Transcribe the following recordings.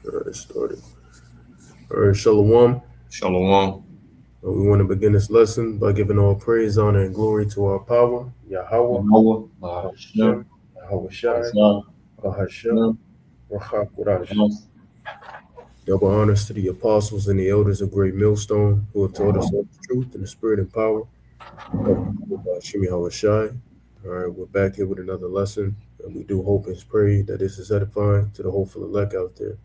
All right, started. All right, Shalom. Shalom. We want to begin this lesson by giving all praise, honor, and glory to our power, Yahweh, Yahweh, Hashem, Bahashem, Yahweh Shai, Bahashah, Bahashem, Bahashem, Rachak Kodash. Bahashem, Double honors to the apostles and the elders of Great Millstone who have taught us all the truth and the spirit and power of Hashem Yahweh Shai. All right, we're back here with another lesson, and we do hope and pray that this is edifying to the hopeful elect out there.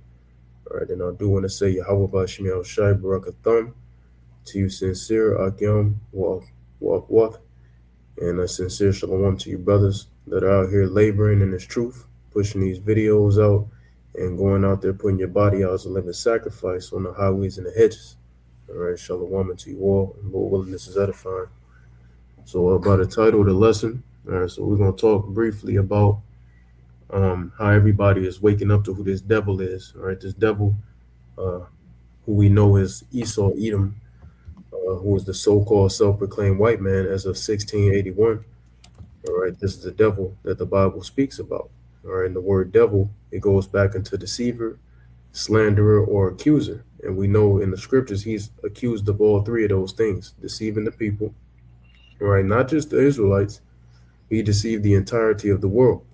All right, and I do want to say Yahweh Hashem Yahweh Shai, Barakatham. To you sincere Akyam Wak, and a sincere Shalom to you brothers that are out here laboring in this truth, pushing these videos out, and going out there putting your body out as a living sacrifice on the highways and the hedges. All right, Shalom to you all, and Lord willing, this is edifying. So, by the title of the lesson, all right, so we're going to talk briefly about how everybody is waking up to who this devil is. All right, this devil, uh, who we know as Esau Edom, who was the so-called self-proclaimed white man as of 1681. All right, this is the devil that the Bible speaks about. All right, and the word devil, it goes back into deceiver, slanderer, or accuser. And we know in the scriptures he's accused of all three of those things, deceiving the people. All right, not just the Israelites, he deceived the entirety of the world.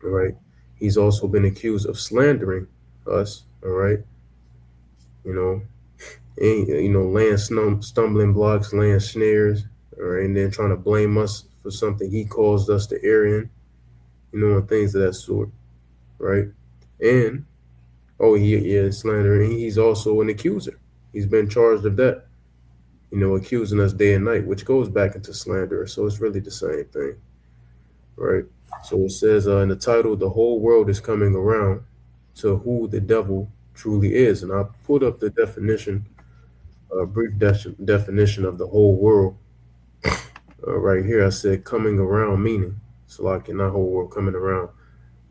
All right, he's also been accused of slandering us. All right, you know, and, laying stumbling blocks, laying snares, all right, and then trying to blame us for something he caused us to err in, and things of that sort, right? And slander, and he's also an accuser. He's been charged of that, accusing us day and night, which goes back into slander. So it's really the same thing, right? So it says in the title, the whole world is coming around to who the devil truly is, and I put up the definition, a brief definition of the whole world. Right here, I said coming around, meaning, so like not whole world coming around,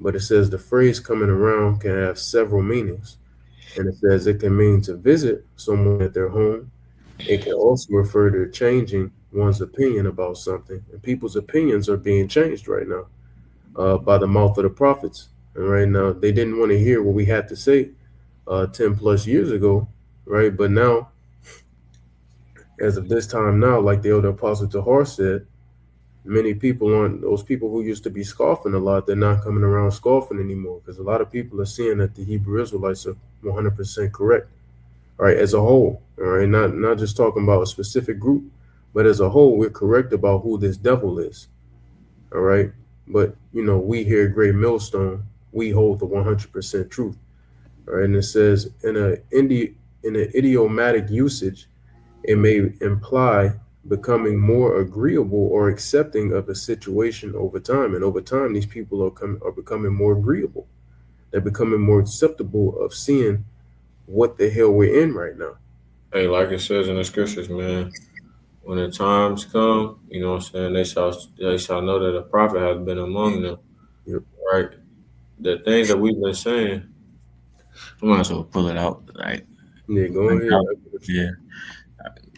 but it says the phrase coming around can have several meanings. And it says it can mean to visit someone at their home. It can also refer to changing one's opinion about something. And people's opinions are being changed right now by the mouth of the prophets. And right now, they didn't want to hear what we had to say 10 plus years ago, right? But now, as of this time now, like the elder apostle Tahar said, many people aren't, those people who used to be scoffing a lot, they're not coming around scoffing anymore because a lot of people are seeing that the Hebrew Israelites are 100% correct, all right, as a whole, all right, not just talking about a specific group, but as a whole, we're correct about who this devil is, all right. But we here at Great Millstone, we hold the 100% truth, all right. And it says in an idiomatic usage, it may imply becoming more agreeable or accepting of a situation over time. And over time, these people are becoming more agreeable. They're becoming more acceptable of seeing what the hell we're in right now. Hey, like it says in the scriptures, man, when the times come, you know what I'm saying, they shall know that a prophet has been among them, Yep. right? The things that we've been saying, I might as well pull it out, right? Yeah, go Bring it ahead. out. Yeah,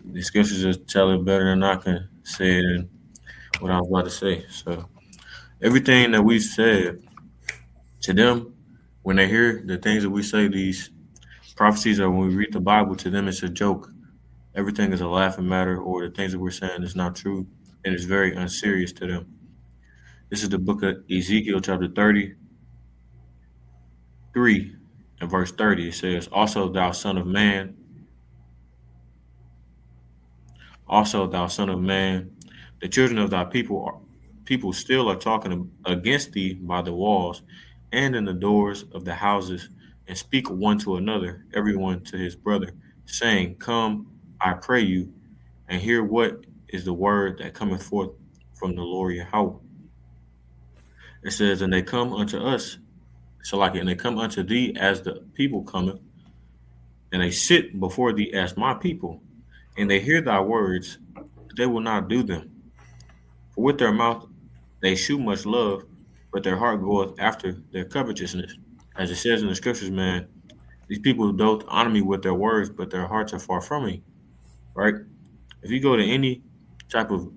the scriptures just tell it better than I can say it and what I was about to say. So everything that we said to them, when they hear the things that we say, these prophecies, or when we read the Bible, to them it's a joke. Everything is a laughing matter, or the things that we're saying is not true, and it's very unserious to them. This is the book of Ezekiel, chapter 33, and verse 30. It says, also thou son of man, the children of thy people still are talking against thee by the walls and in the doors of the houses, and speak one to another, everyone to his brother, saying, Come, I pray you, and hear what is the word that cometh forth from the Lord Yahweh. It says, And they come unto us, and they come unto thee as the people cometh, and they sit before thee as my people, and they hear thy words, but they will not do them. For with their mouth they shew much love, but their heart goeth after their covetousness. As it says in the scriptures, man, these people doth honor me with their words, but their hearts are far from me. Right? If you go to any type of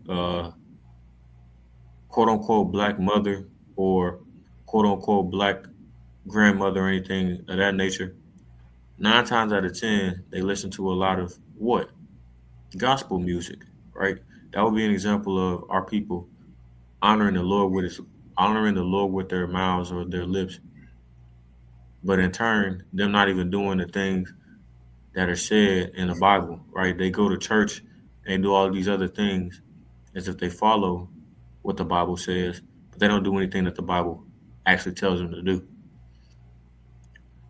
quote unquote black mother or quote unquote black grandmother or anything of that nature, Nine times out of ten, they listen to a lot of what? Gospel music, right? That would be an example of our people honoring the Lord with his honoring the Lord with their mouths or their lips, but in turn, them not even doing the things that are said in the Bible, right? They go to church and do all these other things as if they follow what the Bible says, but they don't do anything that the Bible actually tells them to do.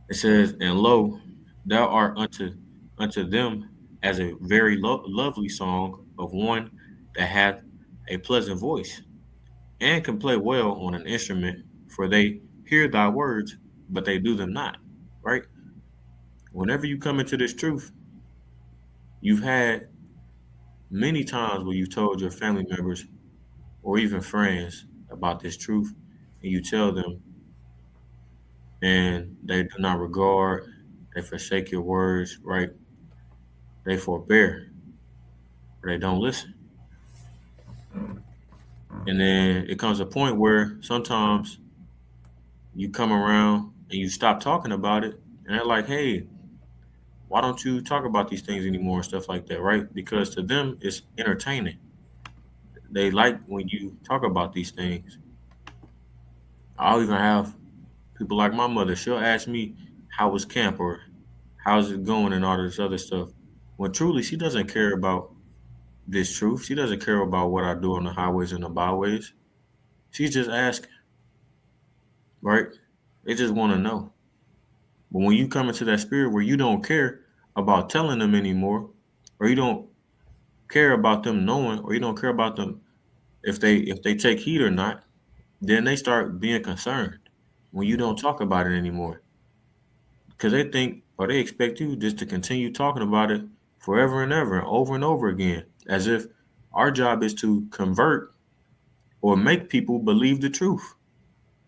It says, "And lo, thou art unto them as a very lovely song of one that hath a pleasant voice, and can play well on an instrument, for they hear thy words, but they do them not." Right? Whenever you come into this truth, you've had many times where you told your family members or even friends about this truth, and you tell them, and they do not regard, they forsake your words, right? They forbear, or they don't listen. And then it comes a point where sometimes you come around and you stop talking about it, and they're like, hey, why don't you talk about these things anymore and stuff like that, right? Because to them, it's entertaining. They like when you talk about these things. I'll even have people like my mother. She'll ask me, how was camp or how's it going and all this other stuff. When truly, she doesn't care about this truth. She doesn't care about what I do on the highways and the byways. She's just asking, right? They just want to know. But when you come into that spirit where you don't care about telling them anymore, or you don't care about them knowing, or you don't care about them if they take heed or not, then they start being concerned when you don't talk about it anymore. Because they think or they expect you just to continue talking about it forever and over again, as if our job is to convert or make people believe the truth,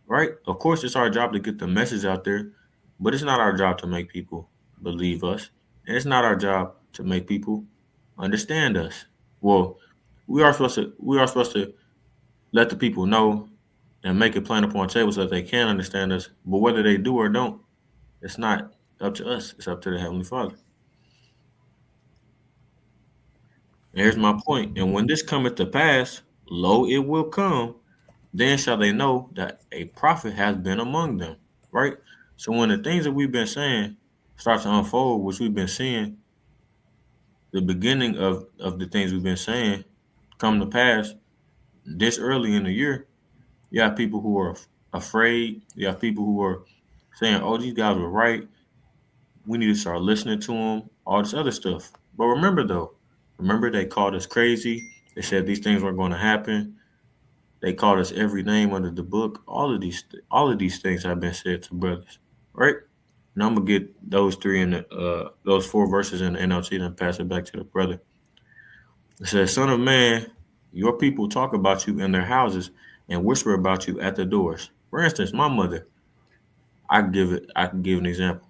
right? Of course, it's our job to get the message out there, but it's not our job to make people believe us. And it's not our job to make people understand us. Well, we are supposed to let the people know and make it plain upon table so that they can understand us. But whether they do or don't, it's not up to us. It's up to the Heavenly Father. And here's my point. And when this cometh to pass, lo, it will come, then shall they know that a prophet has been among them. Right? So when the things that we've been saying start to unfold, which we've been seeing, the beginning of the things we've been saying come to pass this early in the year, you have people who are afraid. You have people who are saying, oh, these guys were right. We need to start listening to them, all this other stuff. But remember, though, remember they called us crazy. They said these things weren't going to happen. They called us every name under the book. All of these things have been said to brothers, right? Now I'm gonna get those those 4 verses in the NLT, then pass it back to the brother. It says, "Son of man, your people talk about you in their houses and whisper about you at the doors." For instance, my mother. I can give an example.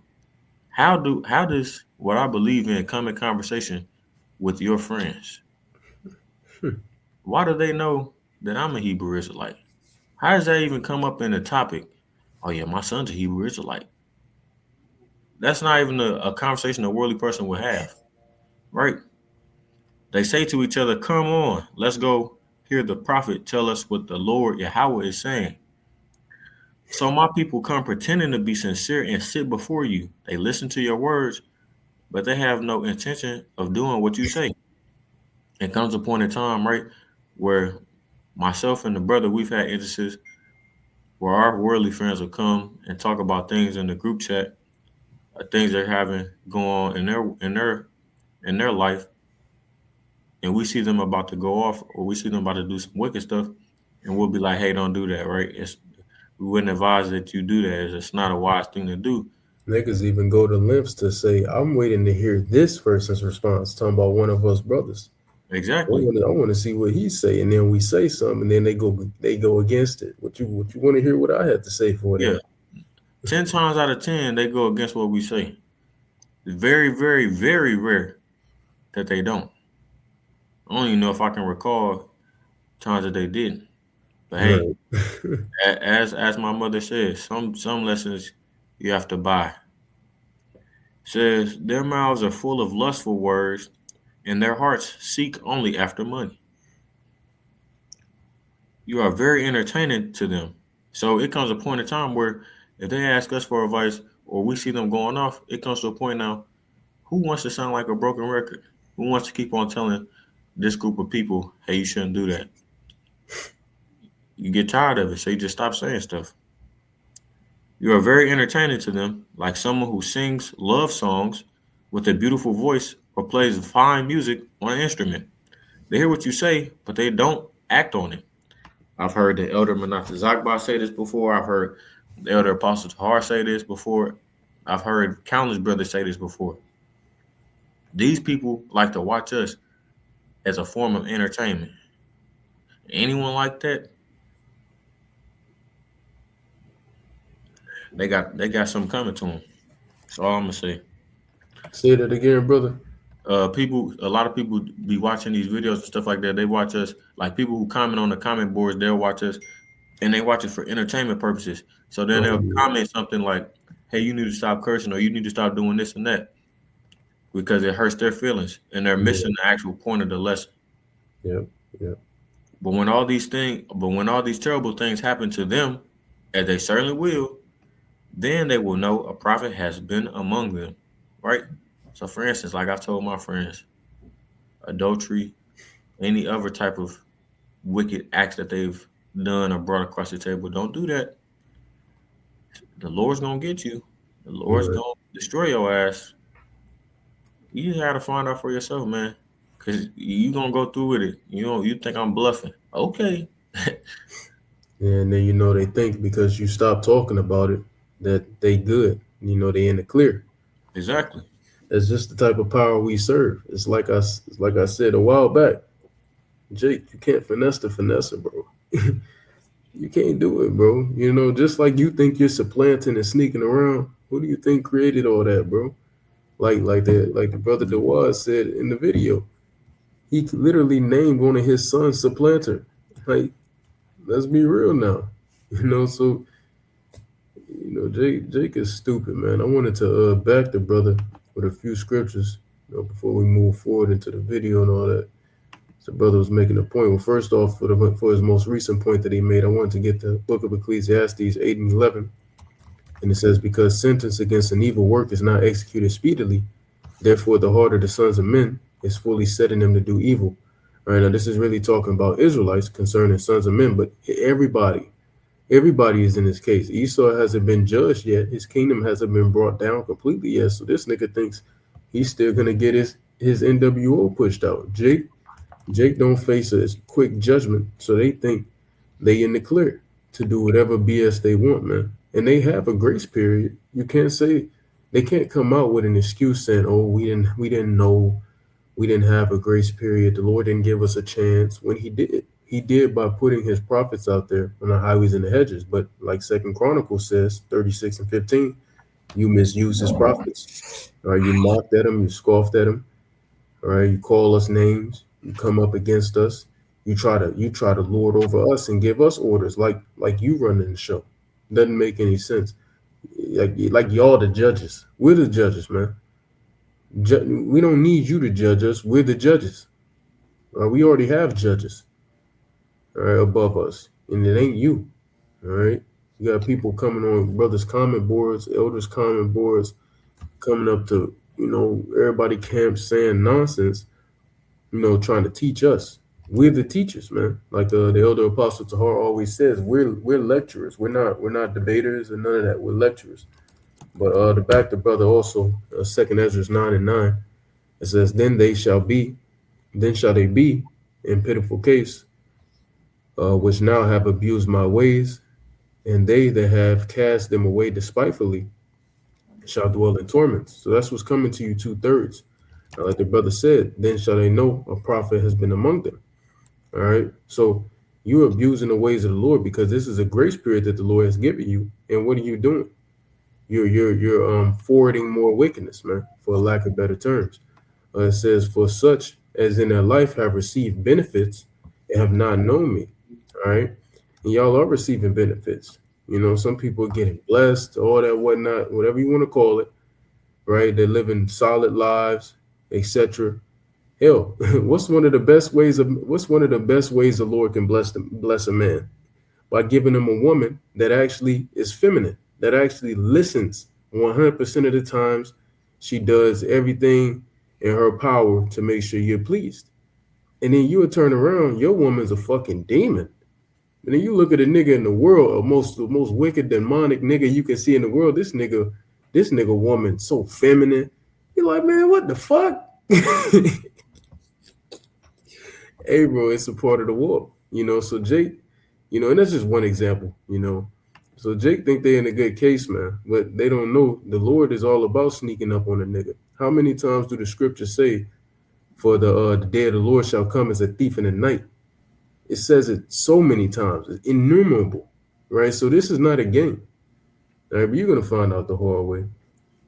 How does what I believe in come in conversation with your friends? Why do they know that I'm a Hebrew Israelite? How does that even come up in the topic? Oh yeah, my son's a Hebrew Israelite. That's not even a conversation a worldly person would have, right? They say to each other, "Come on, let's go hear the prophet tell us what the Lord Yahweh is saying." So my people come pretending to be sincere and sit before you. They listen to your words, but they have no intention of doing what you say. It comes a point in time, right, where myself and the brother, we've had instances where our worldly friends will come and talk about things in the group chat, things they're having go on in their life, and we see them about to go off, or we see them about to do some wicked stuff, and we'll be like, "Hey, don't do that," right? We wouldn't advise that you do that. It's not a wise thing to do. Niggas even go to lengths to say, I'm waiting to hear this person's response, talking about one of us brothers. Exactly. I want to see what he say, and then we say something, and then they go against it. What you want to hear what I had to say for Yeah. that? 10 times out of 10, they go against what we say. It's very, very, very rare that they don't. I don't even know if I can recall times that they didn't. But hey, Right. as my mother says, some lessons you have to buy. Says their mouths are full of lustful words, and their hearts seek only after money. You are very entertaining to them. So it comes a point in time where if they ask us for advice or we see them going off, it comes to a point now, who wants to sound like a broken record? Who wants to keep on telling this group of people, hey, you shouldn't do that? You get tired of it, so you just stop saying stuff. You are very entertaining to them, like someone who sings love songs with a beautiful voice or plays fine music on an instrument. They hear what you say, but they don't act on it. I've heard the elder Menachem Zagba say this before. I've heard the elder Apostle Tahar say this before. I've heard countless brothers say this before. These people like to watch us as a form of entertainment. Anyone like that, they got something coming to them. That's all I'm gonna say. Say that again, brother. A lot of people be watching these videos and stuff like that. They watch us, like people who comment on the comment boards. They'll watch us, and they watch it for entertainment purposes. So then Oh they'll yeah, comment something like, "Hey, you need to stop cursing, or you need to stop doing this and that," because it hurts their feelings, and they're yeah, missing the actual point of the lesson. yeah, yeah. But when all these terrible things happen to them, as they certainly will, then they will know a prophet has been among them, right? So, for instance, like I've told my friends, adultery, any other type of wicked acts that they've done or brought across the table, don't do that. The Lord's gonna get you. The Lord's Right. gonna destroy your ass. You just have to find out for yourself, man. Cause you gonna go through with it. You think I'm bluffing. Okay. And then they think because you stop talking about it that they good. They in the clear. Exactly. That's just the type of power we serve. It's like I said a while back. Jake, you can't finesse the finesser, bro. You can't do it, bro. Just like you think you're supplanting and sneaking around. Who do you think created all that, bro? Like the brother Dawad said in the video. He literally named one of his sons supplanter. Like, let's be real now. So Jake is stupid, man. I wanted to back the brother with a few scriptures, before we move forward into the video and all that. So brother was making a point. Well, first off, for his most recent point that he made, I wanted to get the book of Ecclesiastes 8 and 11. And it says, because sentence against an evil work is not executed speedily, therefore the heart of the sons of men is fully set in them to do evil. All right, now this is really talking about Israelites concerning sons of men, but everybody is in this case. Esau hasn't been judged yet. His kingdom hasn't been brought down completely yet. So this nigga thinks he's still gonna get his NWO pushed out. Jake don't face a quick judgment, so they think they in the clear to do whatever BS they want, man. And they have a grace period. You can't say they can't come out with an excuse saying, "Oh, we didn't know, we didn't have a grace period. The Lord didn't give us a chance." When He did, He did by putting His prophets out there on the highways and the hedges. But like Second Chronicles says, 36 and 15, you misuse His prophets. All right, you mocked at them, you scoffed at them. All right, you call us names, you come up against us, you try to lord over us and give us orders like you running the show. Doesn't make any sense. Like y'all the judges. We're the judges, man. We don't need you to judge us. We're the judges. We already have judges, all right, above us, and it ain't you. All right, you got people coming on brothers' comment boards, elders' comment boards, coming up to everybody camps saying nonsense, trying to teach us. We're the teachers, man. Like the elder apostle Tahar always says, we're lecturers. We're not debaters and none of that. We're lecturers. But to back the brother also, Second Ezra 9 and 9, it says, then shall they be in pitiful case, which now have abused my ways, and they that have cast them away despitefully shall dwell in torments. So that's what's coming to you 2/3. Like the brother said, then shall they know a prophet has been among them. All right. So you're abusing the ways of the Lord because this is a grace period that the Lord has given you. And what are you doing? You're forwarding more wickedness, man, for lack of better terms. It says, for such as in their life have received benefits and have not known me. All right. And y'all are receiving benefits. Some people are getting blessed, all that whatnot, whatever you want to call it. right? They're living solid lives, etc. Hell, what's one of the best ways the Lord can bless a man? By giving him a woman that actually is feminine, that actually listens 100% of the times. She does everything in her power to make sure you're pleased. And then you would turn around, your woman's a fucking demon. And then you look at a nigga in the world, the most wicked, demonic nigga you can see in the world. This nigga woman so feminine. You're like, man, what the fuck? Hey, bro, it's a part of the war, So Jake, and that's just one example. So Jake think they in a good case, man, but they don't know the Lord is all about sneaking up on a nigga. How many times do the scriptures say, "For the day of the Lord shall come as a thief in the night"? It says it so many times, it's innumerable, right? So this is not a game, all right? But you're gonna find out the hard way.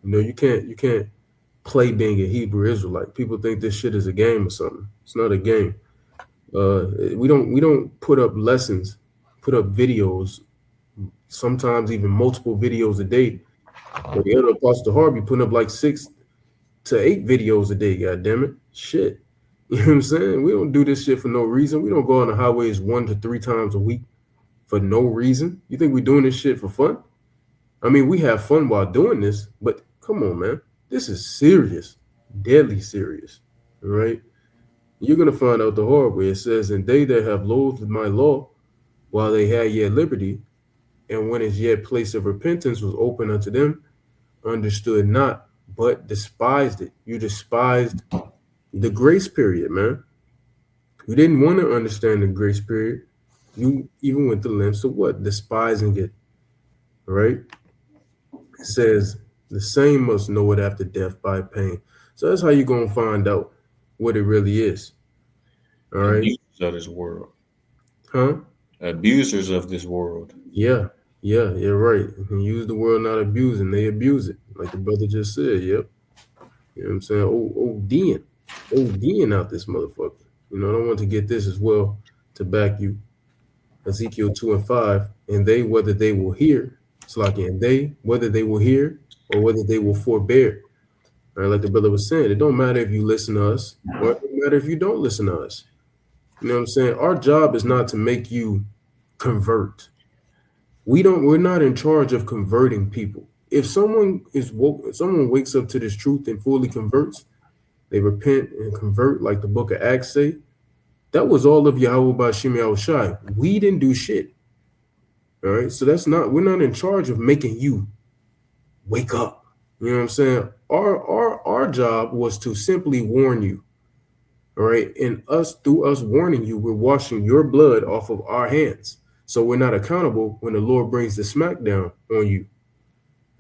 You can't play being a Hebrew Israelite. People think this shit is a game or something. It's not a game. We don't put up lessons, put up videos, sometimes even multiple videos a day. But the other Apostle Harvey putting up like 6 to 8 videos a day. God damn it, shit. You know what I'm saying? We don't do this shit for no reason. We don't go on the highways 1 to 3 times a week for no reason. You think we're doing this shit for fun? I mean, we have fun while doing this, but come on, man. This is serious, deadly serious, all right? You're going to find out the hard way. It says, "And they that have loathed my law while they had yet liberty, and when as yet place of repentance was open unto them, understood not, but despised it." You despised the grace period, man. You didn't want to understand the grace period. You even went to lengths of what? Despising it, right? It says, "The same must know it after death by pain." So that's how you're going to find out what it really is. All right. Abusers of this world. Huh? Abusers of this world. Yeah, you're right. You use the word not abusing, they abuse it. Like the brother just said, yep. You know what I'm saying? ODing out this motherfucker. I don't want to get this as well to back you. Ezekiel 2:5, "And they, whether they will hear," it's like, and they, whether they will hear or whether they will forbear. All right, like the brother was saying, it don't matter if you listen to us or it don't matter if you don't listen to us. You know what I'm saying? Our job is not to make you convert. We're not in charge of converting people. If someone wakes up to this truth and fully converts, they repent and convert, like the book of Acts say, that was all of Yahweh Bashim Yahushai. We didn't do shit. All right. So we're not in charge of making you wake up. You know what I'm saying? Our job was to simply warn you. All right. And through us warning you, we're washing your blood off of our hands. So we're not accountable when the Lord brings the smackdown on you.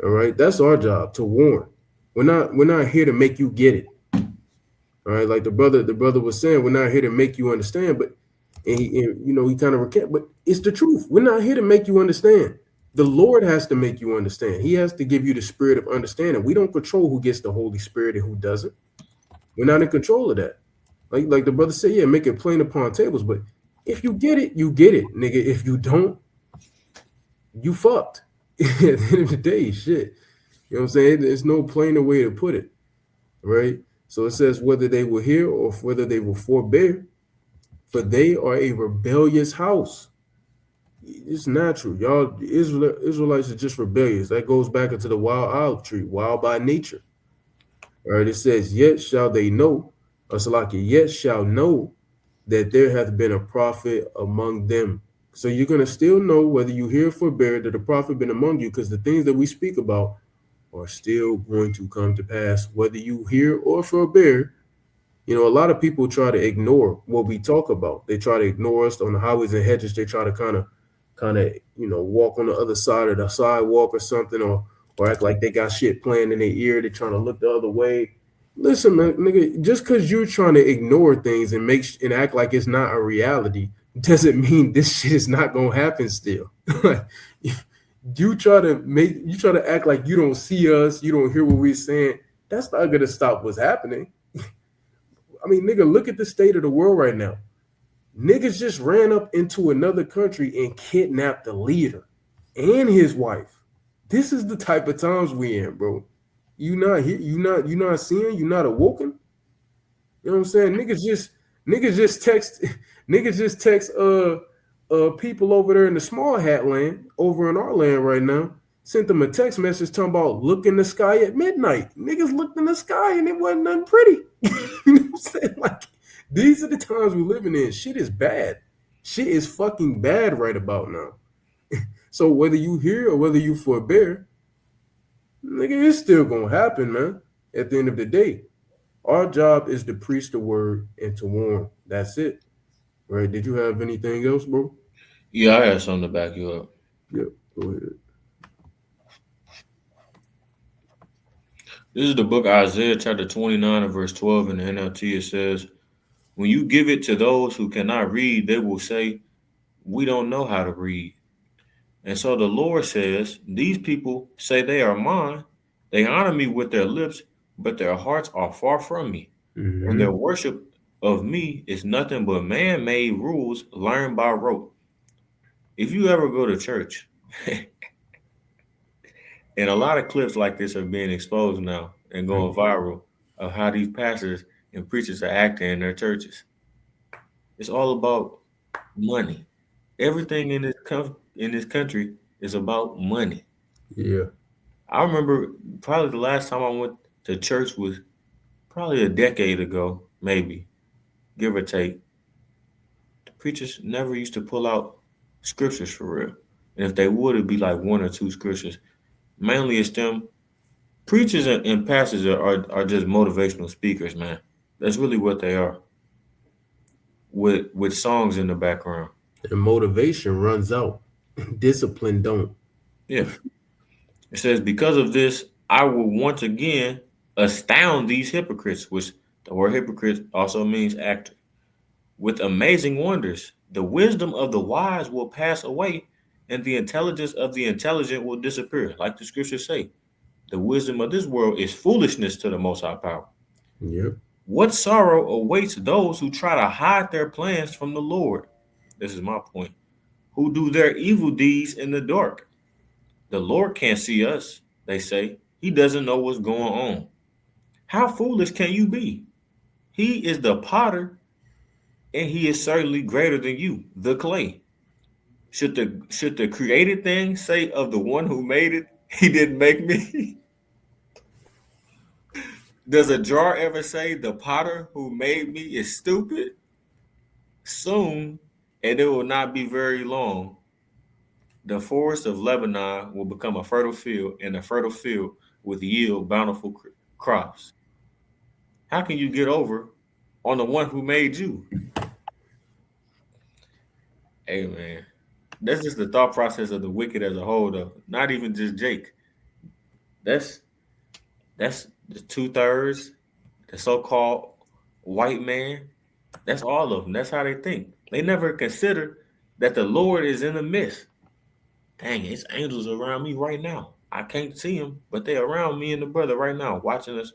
All right. That's our job, to warn. We're not here to make you get it. All right, like the brother was saying, we're not here to make you understand, but he kind of recant, but it's the truth. We're not here to make you understand. The Lord has to make you understand. He has to give you the spirit of understanding. We don't control who gets the Holy Spirit and who doesn't. We're not in control of that. Like the brother said, yeah, make it plain upon tables. But if you get it, you get it, nigga. If you don't, you fucked. At the end of the day, shit. You know what I'm saying? There's no plainer way to put it, right? So it says, whether they will hear or whether they will forbear, for they are a rebellious house. It's natural. Y'all, Israelites are just rebellious. That goes back into the wild olive tree, wild by nature. All right, it says, yet shall they know, or Salaki, yet shall know that there hath been a prophet among them. So you're going to still know whether you hear or forbear that a prophet been among you, because the things that we speak about are still going to come to pass, whether you hear or forbear. A lot of people try to ignore what we talk about. They try to ignore us on the highways and hedges. They try to kind of, walk on the other side of the sidewalk or something, or act like they got shit playing in their ear. They're trying to look the other way. Listen, man, nigga, just because you're trying to ignore things and act like it's not a reality doesn't mean this shit is not gonna happen still. You try to act like you don't see us, you don't hear what we're saying. That's not gonna stop what's happening. I mean, nigga, look at the state of the world right now. Niggas just ran up into another country and kidnapped the leader and his wife. This is the type of times we in, bro. You not here, you not seeing, you not awoken. You know what I'm saying? Niggas just text niggas just text people over there in the small hat land, over in our land right now. Sent them a text message talking about look in the sky at midnight. Niggas looked in the sky and it wasn't nothing pretty. You know what I'm saying? Like, these are the times we're living in. Shit is bad. Shit is fucking bad right about now. So whether you hear or whether you forbear, nigga, it's still gonna happen, man. At the end of the day, our job is to preach the word and to warn. That's it, right? Did you have anything else, bro? Yeah, I had something to back you up. Yep, go ahead. This is the book Isaiah chapter 29 and verse 12 in the NLT. It says, when you give it to those who cannot read, they will say, we don't know how to read. And so the Lord says, these people say they are mine. They honor me with their lips, but their hearts are far from me. And their worship of me is nothing but man-made rules learned by rote. If you ever go to church, and a lot of clips like this are being exposed now and going viral of how these pastors and preachers are acting in their churches. It's all about money. Everything in this country is about money. Yeah. I remember probably the last time I went to church was probably a decade ago, maybe, give or take. The preachers never used to pull out scriptures for real. And if they would, it'd be like one or two scriptures. Mainly it's them. Preachers and pastors are just motivational speakers, man. That's really what they are. With songs in the background. And motivation runs out. Discipline don't. Yeah. It says, because of this, I will once again astound these hypocrites, which the word hypocrite also means actor, with amazing wonders. The wisdom of the wise will pass away, and the intelligence of the intelligent will disappear. Like the scriptures say, the wisdom of this world is foolishness to the Most High Power. Yep. What sorrow awaits those who try to hide their plans from the Lord? This is my point. Who do their evil deeds in the dark? The Lord can't see us, they say. He doesn't know what's going on. How foolish can you be? He is the potter, and he is certainly greater than you, the clay. Should the created thing say of the one who made it, he didn't make me? Does a jar ever say the potter who made me is stupid? Soon, and it will not be very long, the forest of Lebanon will become a fertile field, and a fertile field will yield bountiful crops. How can you get over on the one who made you? Hey, man, that's just the thought process of the wicked as a whole, though. Not even just Jake. That's the 2/3, the so-called white man. That's all of them. That's how they think. They never consider that the Lord is in the midst. Dang, it's angels around me right now. I can't see them, but they're around me and the brother right now, watching us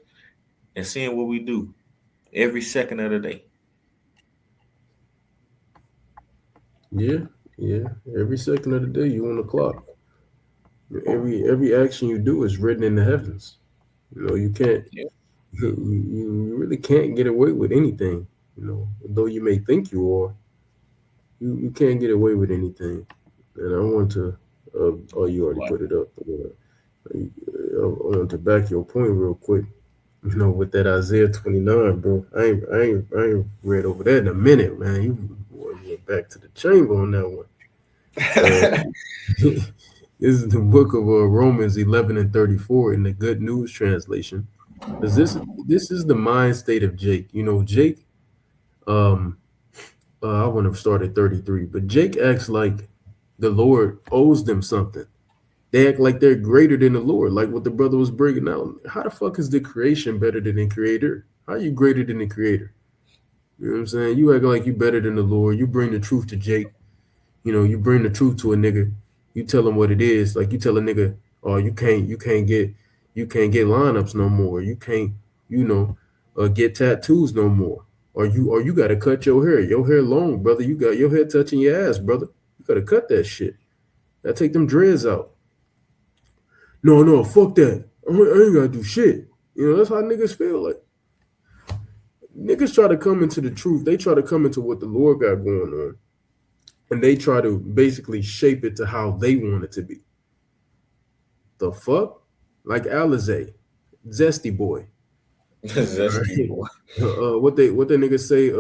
and seeing what we do every second of the day. Yeah. Every second of the day, you on the clock. Every action you do is written in the heavens. You know, you can't. Yeah. You really can't get away with anything. You know, though you may think you are, you can't get away with anything. And I want to. Oh, you already put it up. I want to back your point real quick. You know, with that Isaiah 29, bro. I ain't read over that in a minute, man. You went back to the chamber on that one. This is the book of Romans 11 and 34 in the Good News translation. Because this is the mind state of Jake. You know, Jake. I want to start at 33, but Jake acts like the Lord owes them something. They act like they're greater than the Lord, like what the brother was bringing out. How the fuck is the creation better than the creator? How are you greater than the creator? You know what I'm saying? You act like you better than the Lord. You bring the truth to Jake. You know, you bring the truth to a nigga. You tell him what it is. Like you tell a nigga, oh, you can't get lineups no more. You can't, get tattoos no more. Or you gotta cut your hair. Your hair long, brother. You got your hair touching your ass, brother. You gotta cut that shit. Gotta take them dreads out. No, fuck that. I ain't gotta do shit. You know, that's how niggas feel. Like niggas try to come into the truth. They try to come into what the Lord got going on, and they try to basically shape it to how they want it to be. The fuck, like Alizé, zesty boy. Zesty boy. What they nigga say?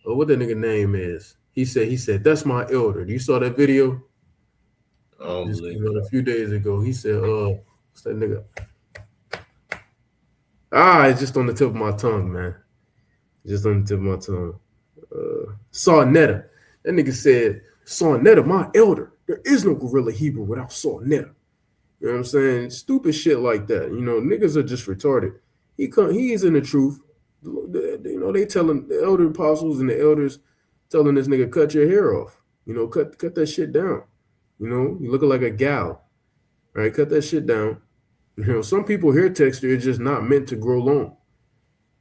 What that nigga name is? He said that's my elder. You saw that video? I don't Just believe came out it. a few days ago. He said, what's that nigga? It's just on the tip of my tongue, man. Just on the tip of my tongue. Sarnetta. That nigga said, Sarnetta, my elder. There is no gorilla Hebrew without Sarnetta. You know what I'm saying? Stupid shit like that. You know, niggas are just retarded. He is in the truth. You know, they telling the elder apostles and the elders telling this nigga cut your hair off. You know, cut that shit down. You know, you looking like a gal. Right? Cut that shit down. You know, some people hair texture is just not meant to grow long.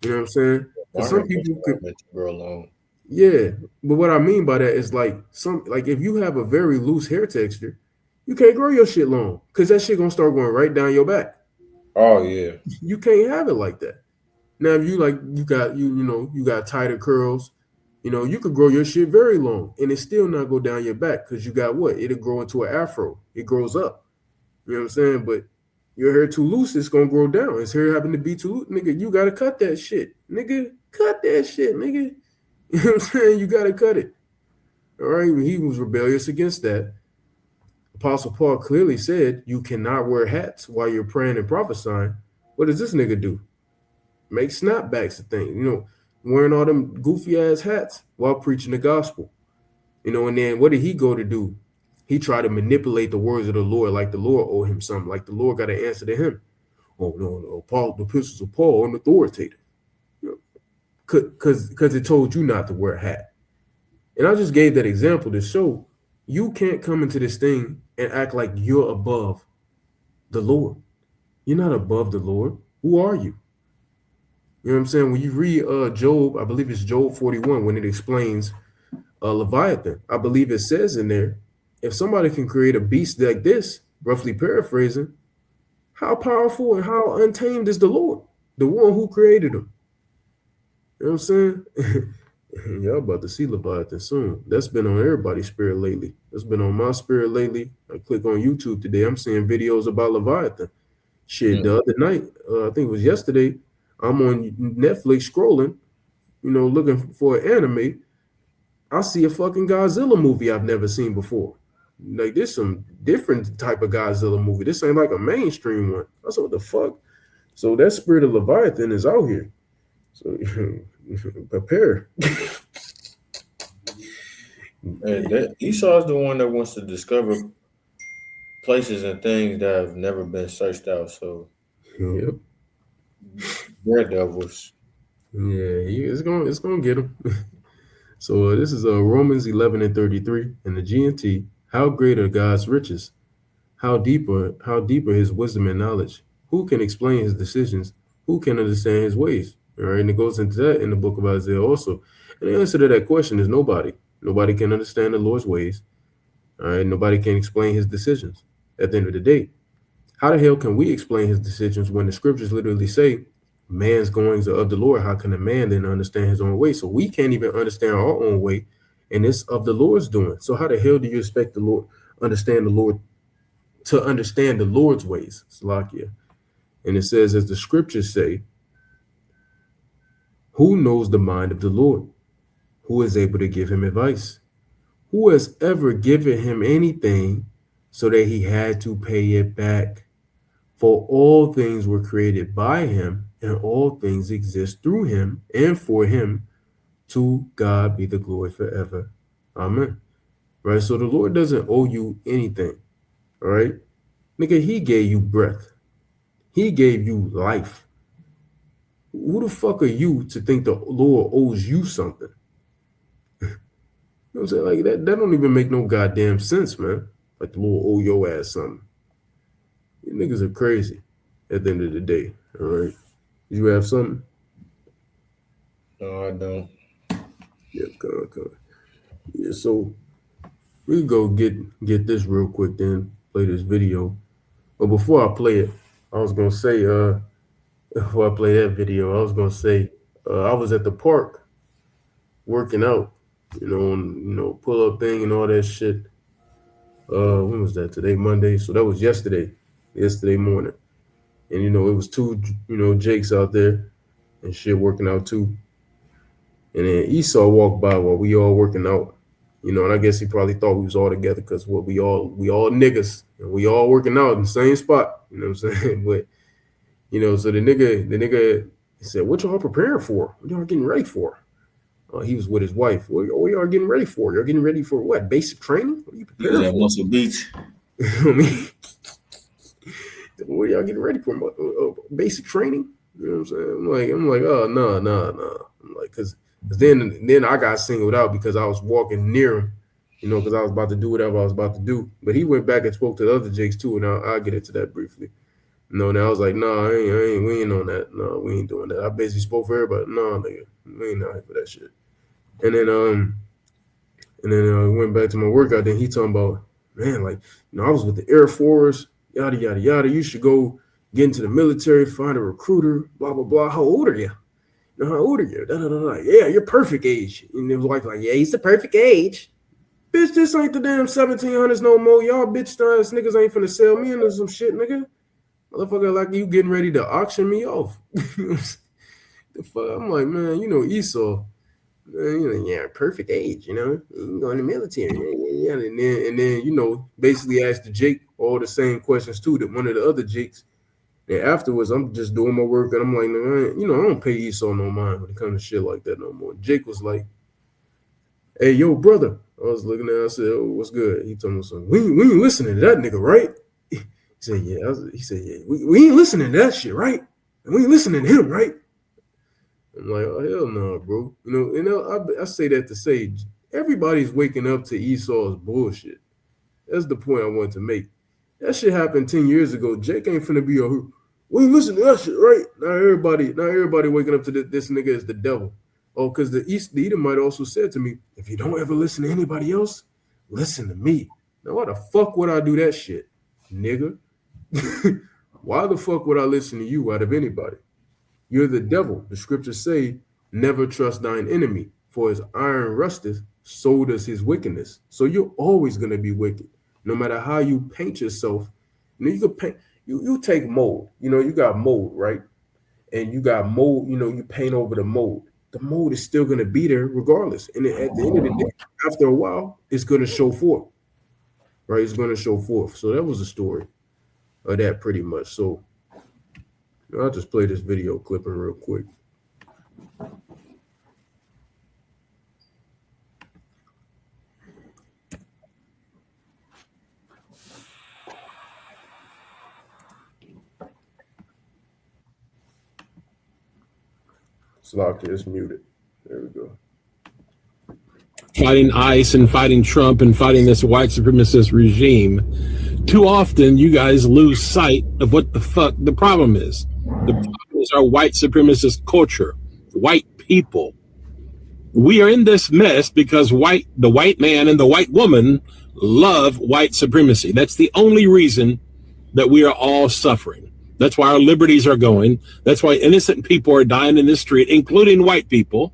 You know what I'm saying? My Because hair some people could, meant to grow long. yeah. But what I mean by that is like if you have a very loose hair texture, you can't grow your shit long because that shit gonna start going right down your back. Oh yeah. You can't have it like that. Now, if you like, you got tighter curls, you know, you could grow your shit very long and it still not go down your back because you got what? It'll grow into an afro. It grows up. You know what I'm saying? But your hair too loose, it's gonna grow down. His hair happen to be too loose, nigga. You gotta cut that shit, nigga. Cut that shit, nigga. You know what I'm saying? You gotta cut it. All right. He was rebellious against that. Apostle Paul clearly said you cannot wear hats while you're praying and prophesying. What does this nigga do? Make snapbacks of things, you know, wearing all them goofy ass hats while preaching the gospel. You know, and then what did he go to do? He tried to manipulate the words of the Lord, like the Lord owed him something, like the Lord got an answer to him. Oh no, Paul, the epistles of Paul unauthoritative. You know, because it told you not to wear a hat. And I just gave that example to show you can't come into this thing and act like you're above the Lord. You're not above the Lord. Who are you? You know what I'm saying? When you read Job, I believe it's Job 41, when it explains Leviathan, I believe it says in there, if somebody can create a beast like this, roughly paraphrasing, how powerful and how untamed is the Lord, the one who created him? You know what I'm saying? Y'all about to see Leviathan soon. That's been on everybody's spirit lately. That's been on my spirit lately. I click on YouTube today. I'm seeing videos about Leviathan. Shit, the other night, I think it was yesterday, I'm on Netflix scrolling, you know, looking for an anime. I see a fucking Godzilla movie I've never seen before. Like, this some different type of Godzilla movie. This ain't like a mainstream one. I said, what the fuck? So that spirit of Leviathan is out here. So prepare. And Esau is the one that wants to discover places and things that have never been searched out. So Yep. they're devils. Yeah, it's gonna get him. So this is Romans 11:33 in the GNT. How great are God's riches? How deeper his wisdom and knowledge? Who can explain his decisions? Who can understand his ways? All right, and it goes into that in the book of Isaiah also. And the answer to that question is nobody. Nobody can understand the Lord's ways. All right, nobody can explain his decisions. At the end of the day, how the hell can we explain his decisions when the scriptures literally say man's goings are of the Lord? How can a man then understand his own way? So we can't even understand our own way, and it's of the Lord's doing. So how the hell do you expect the Lord understand the Lord to understand the Lord's ways? Salakia. And it says, as the scriptures say, who knows the mind of the Lord? Who is able to give him advice? Who has ever given him anything so that he had to pay it back? For all things were created by him, and all things exist through him and for him. To God be the glory forever. Amen. Right? So the Lord doesn't owe you anything. All right? Nigga, he gave you breath. He gave you life. Who the fuck are you to think the Lord owes you something? You know what I'm saying? Like that don't even make no goddamn sense, man. Like the Lord owe your ass something. You niggas are crazy at the end of the day. All right. You have something? No, I don't. Yeah, come. Yeah, so we can go get this real quick then, play this video. But before I play it, I was gonna say, before I play that video, I was gonna say, I was at the park working out, pull up thing and all that shit. When was that? Today, Monday. So that was yesterday morning. And it was two, Jakes out there and shit working out too. And then Esau walked by while we all working out. And I guess he probably thought we was all together because we all niggas and we all working out in the same spot. You know what I'm saying? But so the nigga said, "What y'all preparing for? What y'all getting ready for?" He was with his wife. What y'all getting ready for? Y'all getting ready for what? Basic training? What are you preparing that for? Muscle Beach. I mean, what are y'all getting ready for? Basic training? You know what I'm saying? I'm like, oh no. I'm like, cause then I got singled out because I was walking near him, because I was about to do whatever I was about to do. But he went back and spoke to the other Jakes too, and I'll get into that briefly. Now I was like, nah, we ain't on that. No, we ain't doing that. I basically spoke for everybody. Nah, nigga, we ain't out here for that shit. And then went back to my workout. Then he talking about, man, like, I was with the Air Force, yada yada yada. You should go get into the military, find a recruiter, blah blah blah. How old are you? How old are you? Da, da, da, da. Yeah, you're perfect age. And his wife like, yeah, he's the perfect age. Bitch, this ain't the damn 1700s no more. Y'all bitch ass niggas ain't finna sell me into some shit, nigga. Motherfucker, like you getting ready to auction me off. The fuck? I'm like, man, Esau. Yeah, perfect age, you can go in the military. Yeah. And then, basically asked the Jake all the same questions too, that one of the other Jakes. And afterwards, I'm just doing my work and I'm like, I don't pay Esau no mind when it comes to shit like that no more. Jake was like, hey, yo, brother. I was looking at him, I said, oh, what's good? He told me something. We ain't listening to that nigga, right? He said, yeah. He said, yeah, we ain't listening to that shit, right? And we ain't listening to him, right? I'm like, oh, hell no, bro. I say that to say everybody's waking up to Esau's bullshit. That's the point I wanted to make. That shit happened 10 years ago. Jake ain't finna be we ain't listening to that shit, right? Now everybody waking up to this nigga is the devil. Oh, because the Edomite also said to me, if you don't ever listen to anybody else, listen to me. Now why the fuck would I do that shit, nigga? Why the fuck would I listen to you out of anybody? You're the devil. The scriptures say, never trust thine enemy, for as iron rusteth, so does his wickedness. So you're always going to be wicked, no matter how you paint yourself. You can paint, you take mold, you got mold, right? And you got mold, you paint over the mold. The mold is still going to be there regardless. And at the end of the day, after a while, it's going to show forth, right? It's going to show forth. So that was the story of that pretty much. So I'll just play this video clipping real quick. Slocky is muted. There we go. Fighting ICE and fighting Trump and fighting this white supremacist regime, too often you guys lose sight of what the fuck the problem is. The problem is our white supremacist culture, white people. We are in this mess because the white man and the white woman love white supremacy. That's the only reason that we are all suffering. That's why our liberties are going. That's why innocent people are dying in the street, including white people.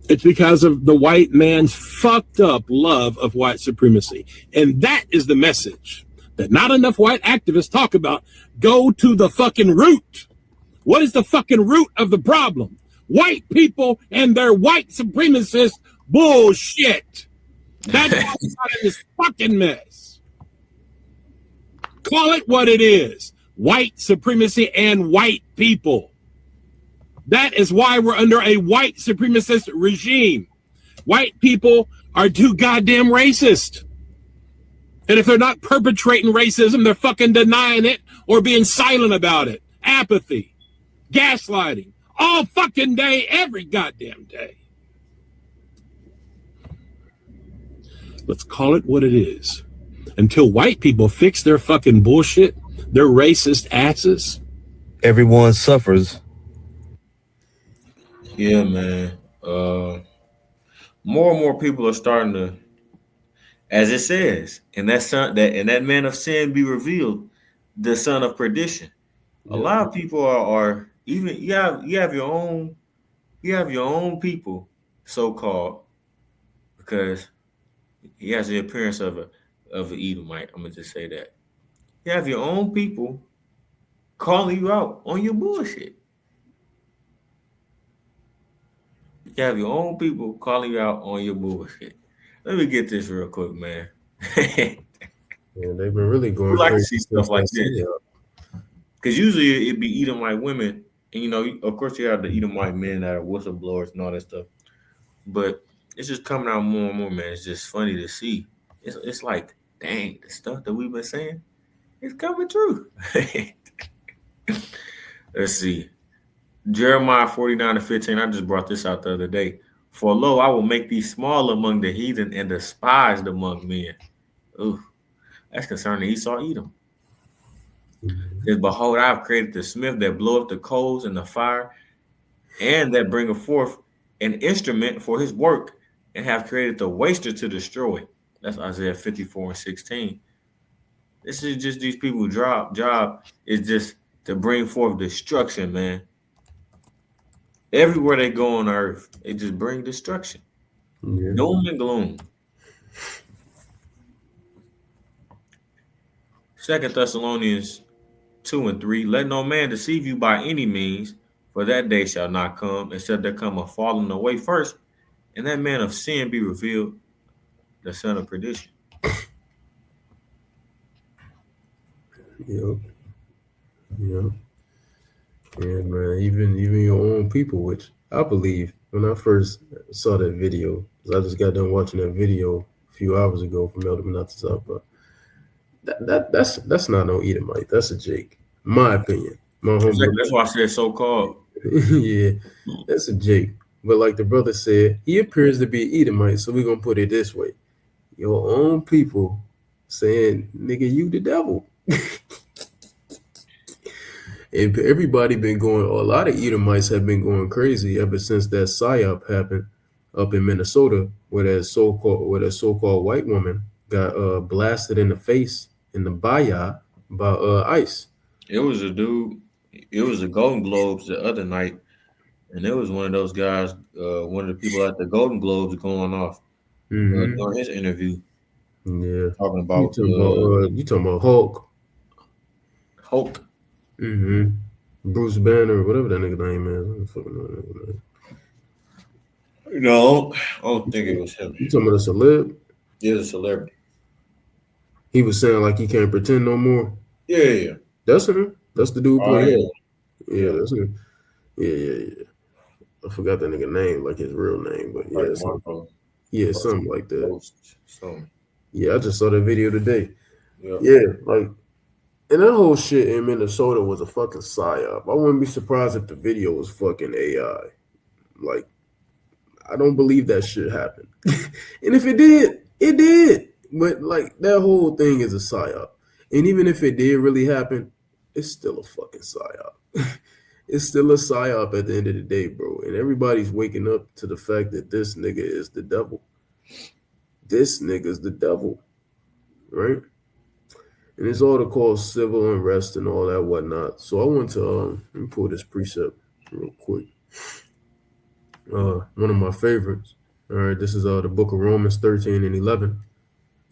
It's because of the white man's fucked up love of white supremacy. And that is the message that not enough white activists talk about. Go to the fucking root. What is the fucking root of the problem? White people and their white supremacist bullshit. That's why we're in this fucking mess. Call it what it is. White supremacy and white people. That is why we're under a white supremacist regime. White people are too goddamn racist. And if they're not perpetrating racism, they're fucking denying it or being silent about it. Apathy, gaslighting, all fucking day, every goddamn day. Let's call it what it is. Until white people fix their fucking bullshit, their racist asses, everyone suffers. Yeah, man. More and more people are starting to, as it says, and that man of sin be revealed. the son of perdition. A Yeah. lot of people are even you have your own people, so called, because he has the appearance of an Edomite. I'm gonna just say that. You have your own people calling you out on your bullshit. You have your own people calling you out on your bullshit. Let me get this real quick, man. Yeah, they've been really going We like to crazy see since stuff like that this. psyop. Because usually it'd be Edomite women, and of course, you have the Edomite men that are whistleblowers and all that stuff. But it's just coming out more and more, man. It's just funny to see. It's like, dang, the stuff that we've been saying is coming true. Let's see. Jeremiah 49:15. I just brought this out the other day. For lo, I will make thee small among the heathen and despised among men. Ooh, that's concerning Esau, Edom. Mhm. Says, behold, I have created the smith that bloweth the coals and the fire, and that bringeth forth an instrument for his work, and have created the waster to destroy. That's Isaiah 54:16. This is just these people's job is just to bring forth destruction, man. Everywhere they go on earth, they just bring destruction. Yeah. Doom and gloom. 2 Thessalonians 2:3. Let no man deceive you by any means, for that day shall not come, except there come a falling away first, and that man of sin be revealed, the son of perdition. Yep. Yep. And man, even your own people, which I believe when I first saw that video, 'cause I just got done watching that video a few hours ago from Elder Menatazah, but that's not no Edomite. That's a Jake. My opinion. My Exactly. humble. That's why I said so called. Yeah, that's a Jake. But like the brother said, he appears to be Edomite, so we're gonna put it this way. Your own people saying, nigga, you the devil. And everybody been going, a lot of Edomites have been going crazy ever since that psyop happened up in Minnesota, where that so-called white woman got blasted in the face in the bayou by ICE. It was a dude. It was the Golden Globes the other night, and it was one of those guys, one of the people at the Golden Globes going off Mm-hmm. during his interview, Yeah. talking You talking about Hulk. Hulk. Mm-hmm. Bruce Banner, whatever that nigga name is. I don't fucking know that nigga name. No, I don't think it was him. You talking about a celeb? He was a celebrity. He was saying like he can't pretend no more. Yeah. That's him. That's the dude Oh, playing. yeah. Yeah, that's him. Yeah. I forgot that nigga name, like his real name, but yeah, Like something like that. Post, something. Yeah, I just saw that video today. Yeah. Yeah, like, and that whole shit in Minnesota was a fucking psyop. I wouldn't be surprised if the video was fucking AI. Like, I don't believe that shit happened. And if it did, it did. But like that whole thing is a psyop. And even if it did really happen, it's still a fucking psyop. It's still a psyop at the end of the day, bro. And everybody's waking up to the fact that this nigga is the devil. This nigga's the devil, right? And it's all to cause civil unrest and all that whatnot. So I want to let me pull this precept real quick. One of my favorites. All right, this is the book of Romans 13 and 11.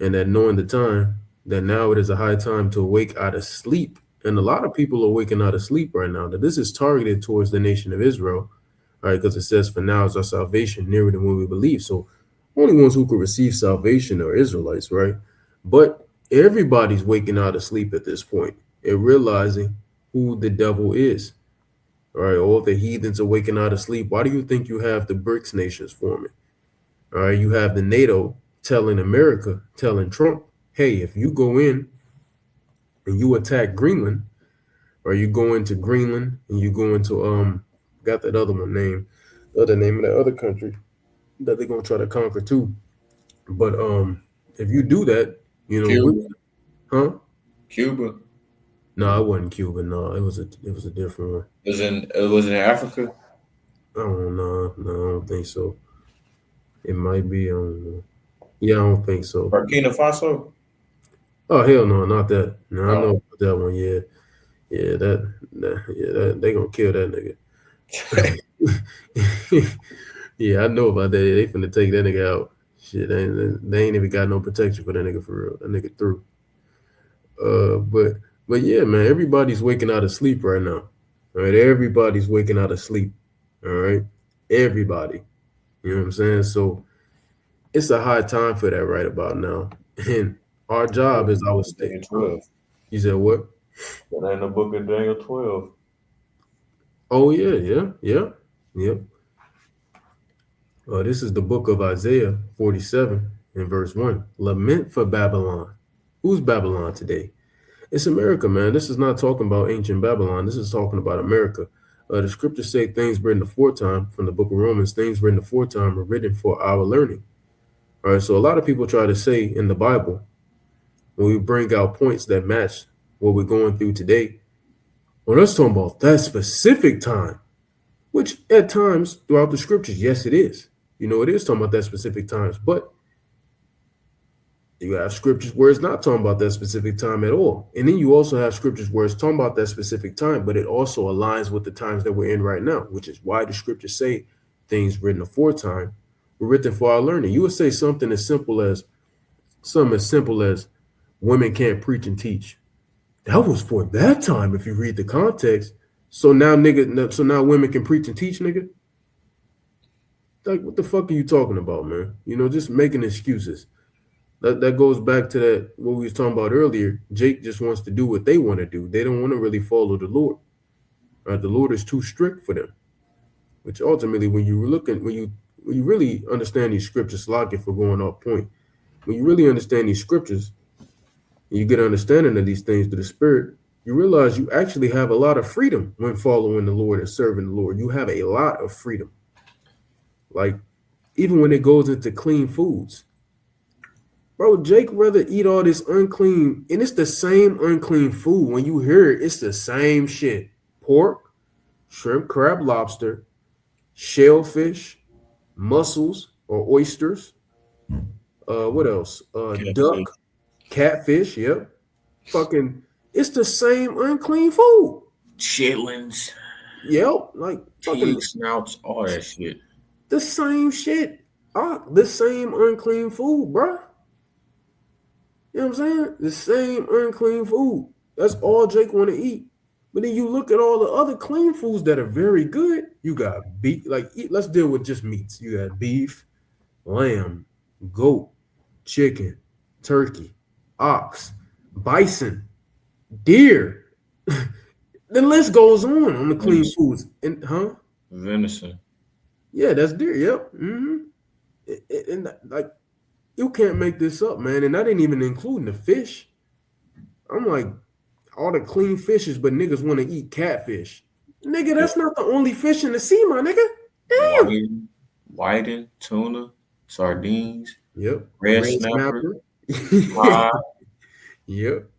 And that knowing the time, that now it is a high time to awake out of sleep. And a lot of people are waking out of sleep right now. That this is targeted towards the nation of Israel, all right, because it says, for now is our salvation nearer than when we believe. So only ones who could receive salvation are Israelites, right? But everybody's waking out of sleep at this point and realizing who the devil is. All right, all the heathens are waking out of sleep. Why do you think you have the BRICS nations forming? All right, you have the NATO telling America, telling Trump, hey, if you go in and you attack Greenland, or you go into Greenland and you go into got that other one name, the other name of that other country that they're gonna try to conquer too. But if you do that, you know, Cuba. Cuba. No, it wasn't Cuba. No, it was a different one. It was in Africa. I don't know. No, I don't think so. It might be. I don't know. Yeah, I don't think so. Burkina Faso. Oh hell no, not that. No, I know That one, yeah. Yeah, that they gonna kill that nigga. Yeah, I know about that. They finna take that nigga out. Shit, they ain't even got no protection for that nigga for real. That nigga through. But yeah, man, everybody's waking out of sleep right now. All right, everybody's waking out of sleep. All right, everybody. You know what I'm saying? So it's a high time for that right about now. And our job is our state. Daniel 12. You said what? That in the book of Daniel 12. Oh yeah. This is the book of Isaiah 47 and verse 1. Lament for Babylon. Who's Babylon today? It's America, man. This is not talking about ancient Babylon. This is talking about America. The scriptures say things written aforetime from the book of Romans, things written aforetime are written for our learning. All right, so a lot of people try to say in the Bible, when we bring out points that match what we're going through today, well, that's talking about that specific time, which at times throughout the scriptures, yes, it is. You know, it is talking about that specific times, but you have scriptures where it's not talking about that specific time at all. And then you also have scriptures where it's talking about that specific time, but it also aligns with the times that we're in right now, which is why the scriptures say things written aforetime were written for our learning. You would say something as simple as women can't preach and teach. That was for that time if you read the context. So now women can preach and teach, nigga? Like, what the fuck are you talking about, man? You know, just making excuses. That goes back to that what we was talking about earlier. Jake just wants to do what they want to do. They don't want to really follow the Lord. Right? The Lord is too strict for them. Which ultimately, when you really understand these scriptures, like if we're going off point, when you really understand these scriptures, and you get an understanding of these things through the Spirit, you realize you actually have a lot of freedom when following the Lord and serving the Lord. You have a lot of freedom. Like, even when it goes into clean foods. Bro, Jake rather eat all this unclean, and it's the same unclean food. When you hear it, it's the same shit. Pork, shrimp, crab, lobster, shellfish, mussels or oysters. What else? Duck, catfish, yep. Fucking, it's the same unclean food. Chitlins, Yep, like fucking pig snouts, all that shit. the same shit. The same unclean food, bro. You know what I'm saying? The same unclean food. That's all Jake want to eat. But then you look at all the other clean foods that are very good. You got beef. Let's deal with just meats. You got beef, lamb, goat, chicken, turkey, ox, bison, deer. The list goes on the clean foods. And Venison. Yeah, that's deer. Yep. Mm-hmm. And like, you can't make this up, man. And I didn't even include the fish. I'm like, all the clean fishes, but niggas want to eat catfish. Nigga, that's not the only fish in the sea, my nigga. Damn. Whiting, tuna, sardines. Yep. Red snapper. Yep.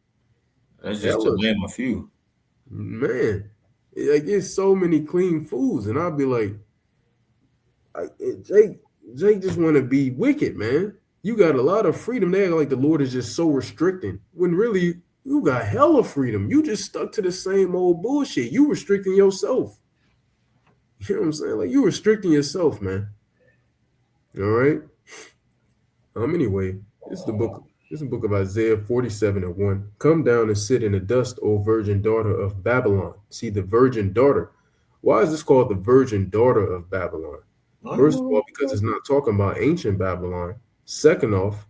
That's just to name a few. Man, like, it's so many clean foods, and I'll be like Jake just want to be wicked, man. You got a lot of freedom there, like the Lord is just so restricting. When really you got hella freedom. You just stuck to the same old bullshit. You restricting yourself. You know what I'm saying? Like, you restricting yourself, man. All right. Anyway, this is the book of Isaiah 47 and 1. Come down and sit in the dust, O virgin daughter of Babylon. See, the virgin daughter. Why is this called the virgin daughter of Babylon? First of all, because it's not talking about ancient Babylon. Second off,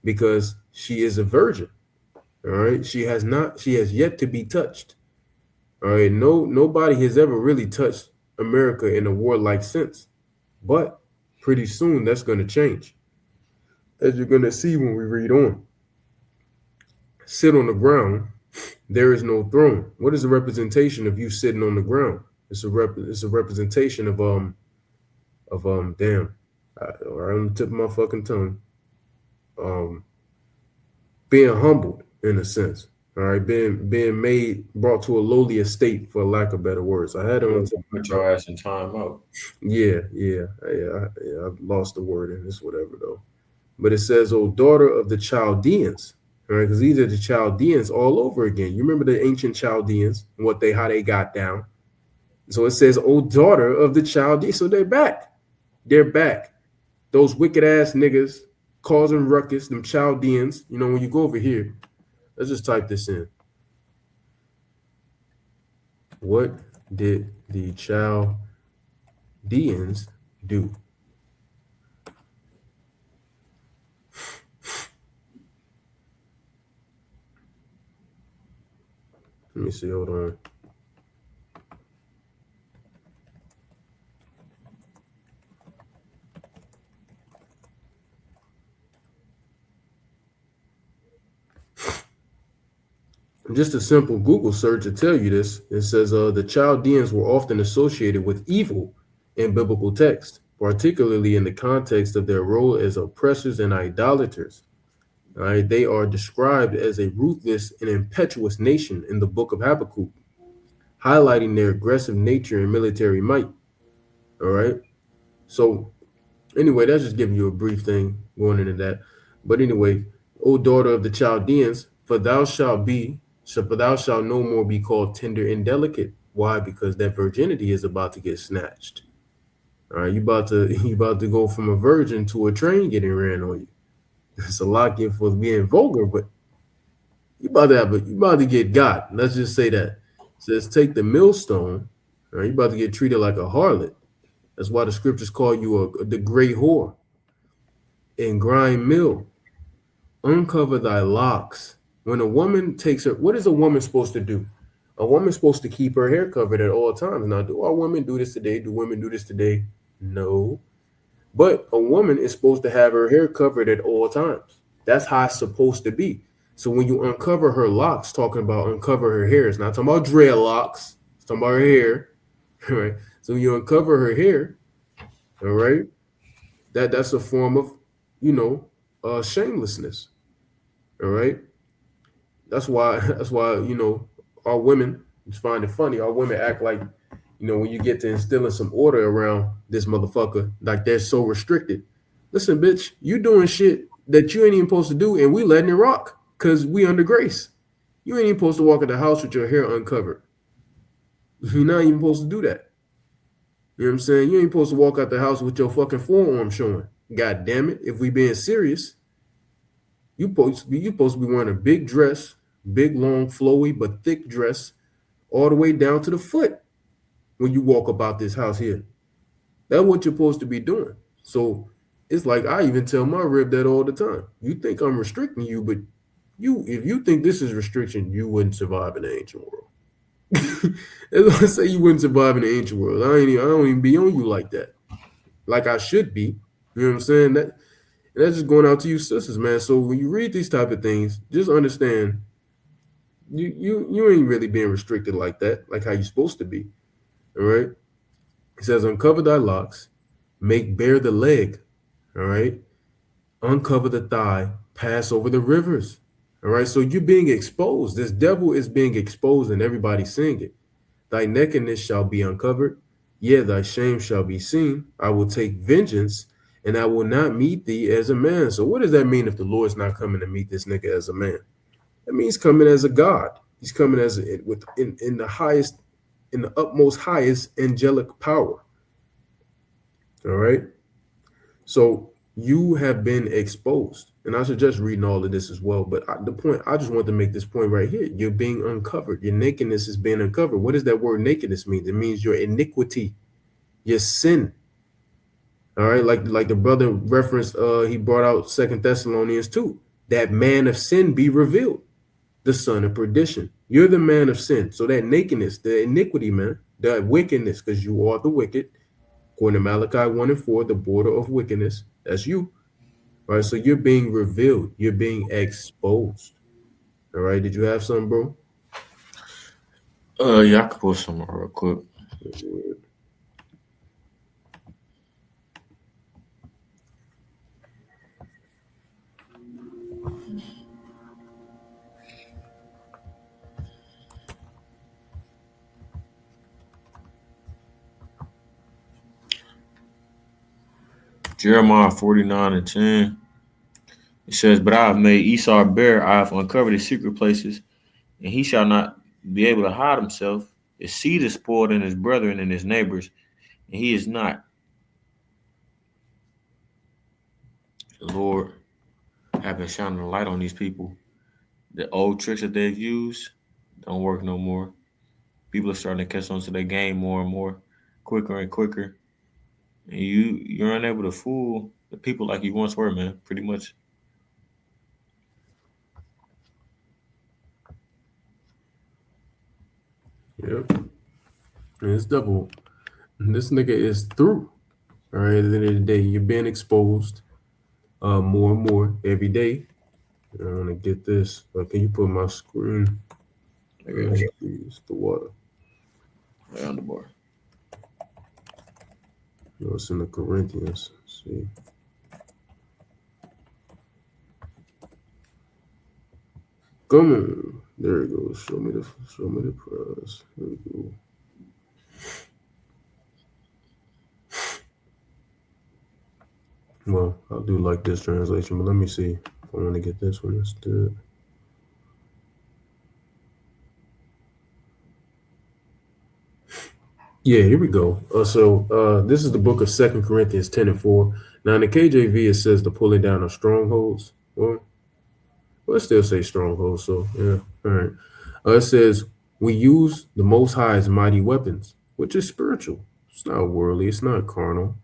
because she is a virgin. All right. She has yet to be touched. All right. Nobody has ever really touched America in a warlike sense. But pretty soon that's going to change. As you're going to see when we read on. Sit on the ground, there is no throne. What is a representation of you sitting on the ground? It's a representation of damn. Right on the tip of my fucking tongue. Being humbled in a sense. All right, being brought to a lowly estate, for lack of better words. I had it on to put your ass in time out. Yeah. I've lost the word in this, whatever though. But it says, "O daughter of the Chaldeans." All right, because these are the Chaldeans all over again. You remember the ancient Chaldeans and how they got down. So it says, "O daughter of the Chaldeans." So they're back. They're back. Those wicked ass niggas causing ruckus, them Chaldeans. You know, when you go over here, let's just type this in. What did the Chaldeans do? Let me see. Hold on. Just a simple Google search to tell you this. It says the Chaldeans were often associated with evil in biblical text, particularly in the context of their role as oppressors and idolaters. All right, they are described as a ruthless and impetuous nation in the book of Habakkuk, highlighting their aggressive nature and military might. All right. So anyway, that's just giving you a brief thing going into that. But anyway, O daughter of the Chaldeans, for thou shalt no more be called tender and delicate. Why? Because that virginity is about to get snatched. All right, you about to go from a virgin to a train getting ran on you. It's a lot for being vulgar, but you about to get got. Let's just say that. It says take the millstone. All right, you about to get treated like a harlot. That's why the scriptures call you the great whore. And grind mill. Uncover thy locks. When a woman takes her, what is a woman supposed to do? A woman's supposed to keep her hair covered at all times. Now, do all women do this today? Do women do this today? No. But a woman is supposed to have her hair covered at all times. That's how it's supposed to be. So when you uncover her locks, talking about uncover her hair, it's not talking about dreadlocks. It's talking about her hair. Right? So when you uncover her hair, all right, that's a form of, shamelessness. All right. That's why, our women, just find it funny, our women act like, when you get to instilling some order around this motherfucker, like they're so restricted. Listen, bitch, you doing shit that you ain't even supposed to do, and we letting it rock because we under grace. You ain't even supposed to walk in the house with your hair uncovered. You're not even supposed to do that. You know what I'm saying? You ain't supposed to walk out the house with your fucking forearm showing. God damn it. If we being serious, you supposed to be wearing a big dress, big, long, flowy, but thick dress, all the way down to the foot when you walk about this house here. That's what you're supposed to be doing. So it's like I even tell my rib that all the time. You think I'm restricting you, but if you think this is restriction, you wouldn't survive in the ancient world. That's why I say you wouldn't survive in the ancient world. I don't even be on you like that. Like I should be. You know what I'm saying? That's just going out to you sisters, man. So when you read these type of things, just understand you ain't really being restricted like that, like how you're supposed to be. All right. It says, uncover thy locks, make bare the leg. All right. Uncover the thigh, pass over the rivers. All right. So you're being exposed. This devil is being exposed and everybody's seeing it. Thy nakedness shall be uncovered. Yeah, thy shame shall be seen. I will take vengeance and I will not meet thee as a man. So what does that mean if the Lord's not coming to meet this nigga as a man? That means coming as a God. He's coming in the utmost highest angelic power. All right. So you have been exposed. And I suggest reading all of this as well. But I just want to make this point right here. You're being uncovered. Your nakedness is being uncovered. What does that word nakedness mean? It means your iniquity, your sin. All right. Like the brother referenced, he brought out 2 Thessalonians 2. That man of sin be revealed, the son of perdition. You're the man of sin. So that nakedness, the iniquity, man, the wickedness, because you are the wicked. According to Malachi 1:4, the border of wickedness, that's you. All right, so you're being revealed. You're being exposed. All right, did you have something, bro? Yeah, I could pull some more real quick. Jeremiah 49:10. It says, "But I have made Esau bare. I have uncovered his secret places, and he shall not be able to hide himself. His seed is spoiled in his brethren and his neighbors, and he is not. The Lord have been shining a light on these people. The old tricks that they've used don't work no more. People are starting to catch on to their game more and more, quicker and quicker. And you're unable to fool the people like you once were, man. Pretty much." Yep. And it's double. This nigga is through. All right. At the end of the day, you're being exposed more and more every day. I want to get this. Can you put my screen? Please, the water. Right on the board. No, it's in the Corinthians. Let's see. Come on. There it goes. Show me the prize. There we go. Well, I'll do like this translation, but let me see if I want to get this one instead. Yeah, here we go. So this is the book of 2 Corinthians 10 and 4. Now in the KJV, it says the pulling down of strongholds. Well, it still say strongholds, so yeah. All right. It says, we use the Most High's mighty weapons, which is spiritual. It's not worldly. It's not carnal.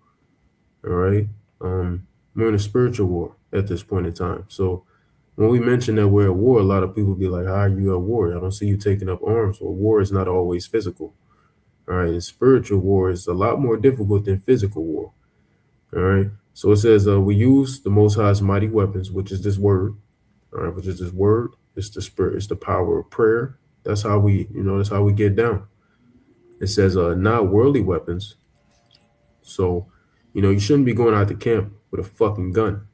All right. We're in a spiritual war at this point in time. So when we mention that we're at war, a lot of people be like, how are you at war? I don't see you taking up arms. Well, war is not always physical. All right. Spiritual war is a lot more difficult than physical war. All right. So it says we use the Most High's mighty weapons, which is this word. All right, which is this word. It's the spirit. It's the power of prayer. That's how we, that's how we get down. It says not worldly weapons. So, you shouldn't be going out to camp with a fucking gun.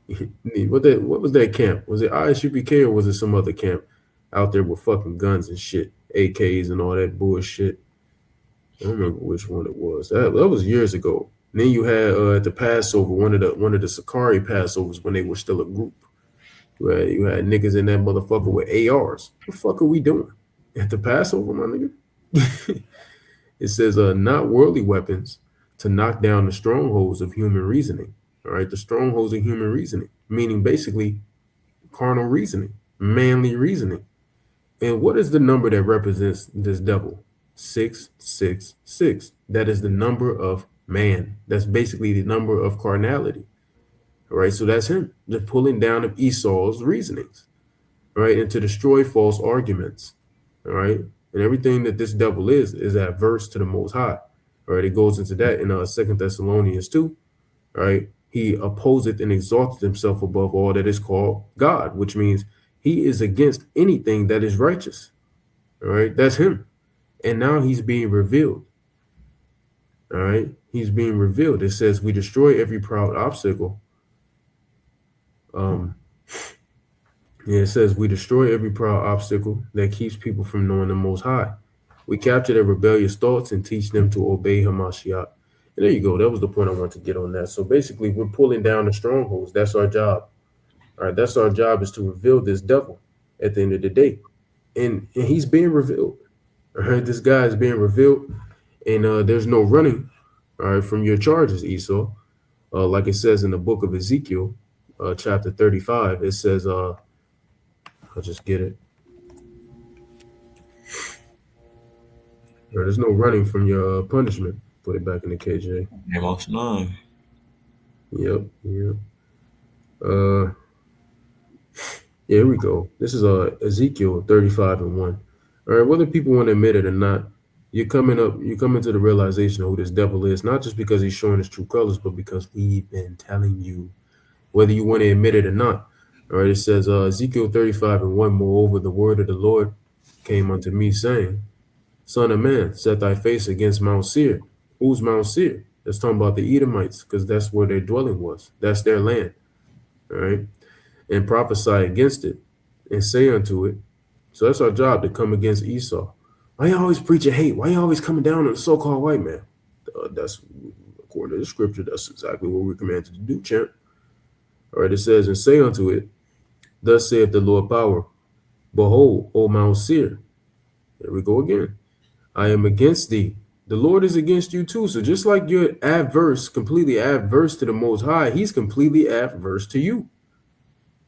What was that camp? Was it ISUPK or was it some other camp out there with fucking guns and shit, AKs and all that bullshit? I don't remember which one it was. That was years ago. And then you had at the Passover, one of the Sakari Passovers when they were still a group. You had niggas in that motherfucker with ARs. What the fuck are we doing at the Passover, my nigga? It says not worldly weapons to knock down the strongholds of human reasoning. All right, the strongholds of human reasoning, meaning basically carnal reasoning, manly reasoning. And what is the number that represents this devil? 666. That is the number of man. That's basically the number of carnality. All right, so that's him, the pulling down of Esau's reasonings, all right, and to destroy false arguments, all right, and everything that this devil is adverse to the Most High, all right. It goes into that in 2 Thessalonians 2, all right. He opposeth and exalteth himself above all that is called God, which means he is against anything that is righteous, all right. That's him, and now he's being revealed, all right. He's being revealed. It says we destroy every proud obstacle. It says we destroy every proud obstacle that keeps people from knowing the Most High. We capture their rebellious thoughts and teach them to obey Hamashiach. And there you go. That was the point I wanted to get on that. So basically, we're pulling down the strongholds. That's our job. All right, that's our job, is to reveal this devil at the end of the day. And he's being revealed. All right, this guy is being revealed, and there's no running, all right, from your charges, Esau. Like it says in the book of Ezekiel, chapter 35, it says, I'll just get it. There's no running from your punishment. Put it back in the KJ. Amos 9. Yep. Here we go. This is Ezekiel 35 and 1. All right, whether people want to admit it or not, you're coming to the realization of who this devil is, not just because he's showing his true colors, but because we've been telling you, whether you want to admit it or not. All right, it says Ezekiel 35 and 1, moreover, the word of the Lord came unto me, saying, Son of man, set thy face against Mount Seir. Who's Mount Seir? That's talking about the Edomites, because that's where their dwelling was. That's their land. All right, and prophesy against it, and say unto it. So that's our job, to come against Esau. Why you always preaching hate? Why you always coming down on the so-called white man? That's according to the scripture. That's exactly what we're commanded to do, champ. All right, it says, and say unto it, thus saith the Lord power, behold, O Mount Seir. There we go again. I am against thee. The Lord is against you too. So just like you're adverse, completely adverse to the Most High, he's completely adverse to you.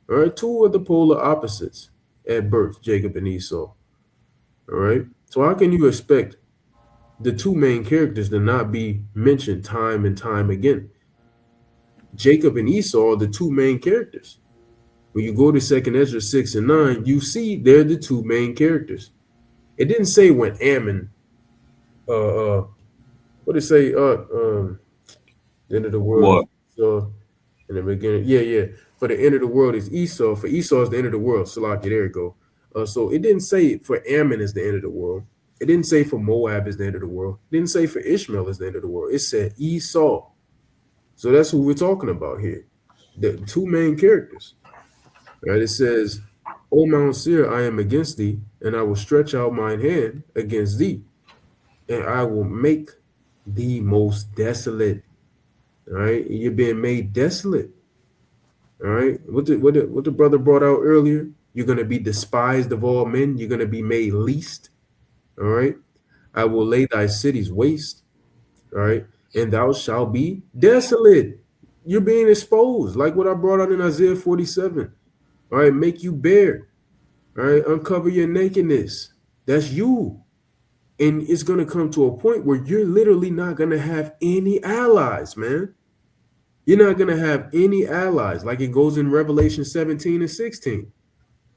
All right, two are the polar opposites at birth, Jacob and Esau. All right, so how can you expect the two main characters to not be mentioned time and time again? Jacob and Esau are the two main characters. When you go to 2nd Ezra 6 and 9, you see they're the two main characters. It didn't say when Ammon, what did it say? The end of the world. What? So in the beginning, yeah. For the end of the world is Esau. For Esau is the end of the world. Salaki, there you go. So it didn't say for Ammon is the end of the world. It didn't say for Moab is the end of the world. It didn't say for Ishmael is the end of the world. It said Esau. So that's who we're talking about here. The two main characters. Right? It says, O Mount Seir, I am against thee, and I will stretch out mine hand against thee, and I will make thee most desolate. All right, you're being made desolate. All right, what the brother brought out earlier? You're gonna be despised of all men. You're gonna be made least. All right, I will lay thy cities waste. All right, and thou shalt be desolate. You're being exposed, like what I brought out in Isaiah 47. All right, make you bare. All right, uncover your nakedness. That's you. And it's going to come to a point where you're literally not going to have any allies, man. You're not going to have any allies, like it goes in Revelation 17 and 16.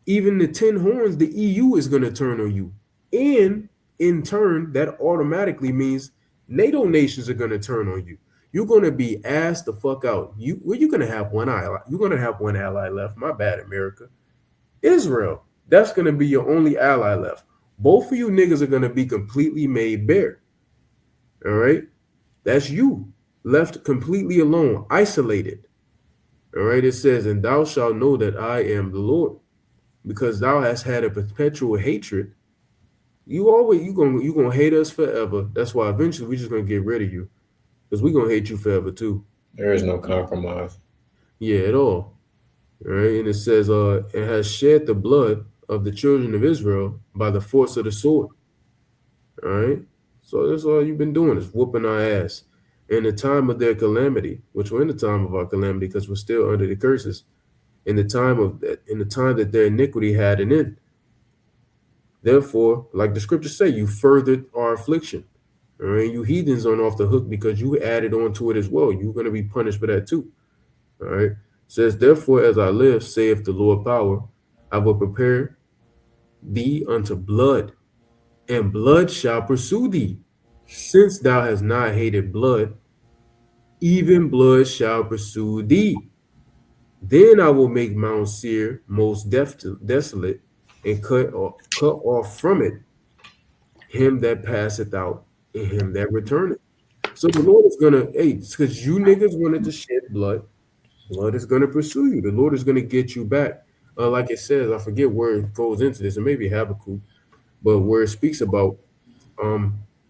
Even the 10 horns, the EU is going to turn on you. And in turn, that automatically means NATO nations are going to turn on you. You're going to be asked the fuck out. You're going to have one ally. You're going to have one ally left. My bad, America. Israel. That's going to be your only ally left. Both of you niggas are going to be completely made bare. All right? That's you. Left completely alone, isolated. All right? It says, and thou shalt know that I am the Lord, because thou hast had a perpetual hatred. You gonna hate us forever. That's why eventually we're just gonna get rid of you, because we're gonna hate you forever too. There is no compromise. Yeah, at all. All right, and it says, it has shed the blood of the children of Israel by the force of the sword. All right, so that's all you've been doing is whooping our ass. In the time of their calamity, which we're in the time of our calamity because we're still under the curses, in the time that their iniquity had an end. Therefore, like the scriptures say, you furthered our affliction. All right, you heathens aren't off the hook because you added on to it as well. You're going to be punished for that too. All right, it says, therefore, as I live, saith the Lord power, I will prepare thee unto blood, and blood shall pursue thee. Since thou hast not hated blood, even blood shall pursue thee. Then I will make Mount Seir most desolate, and cut off from it him that passeth out and him that returneth. So the Lord is gonna, because you niggas wanted to shed blood, blood is gonna pursue you. The Lord is gonna get you back. Like it says, I forget where it goes into this, and maybe Habakkuk, but where it speaks about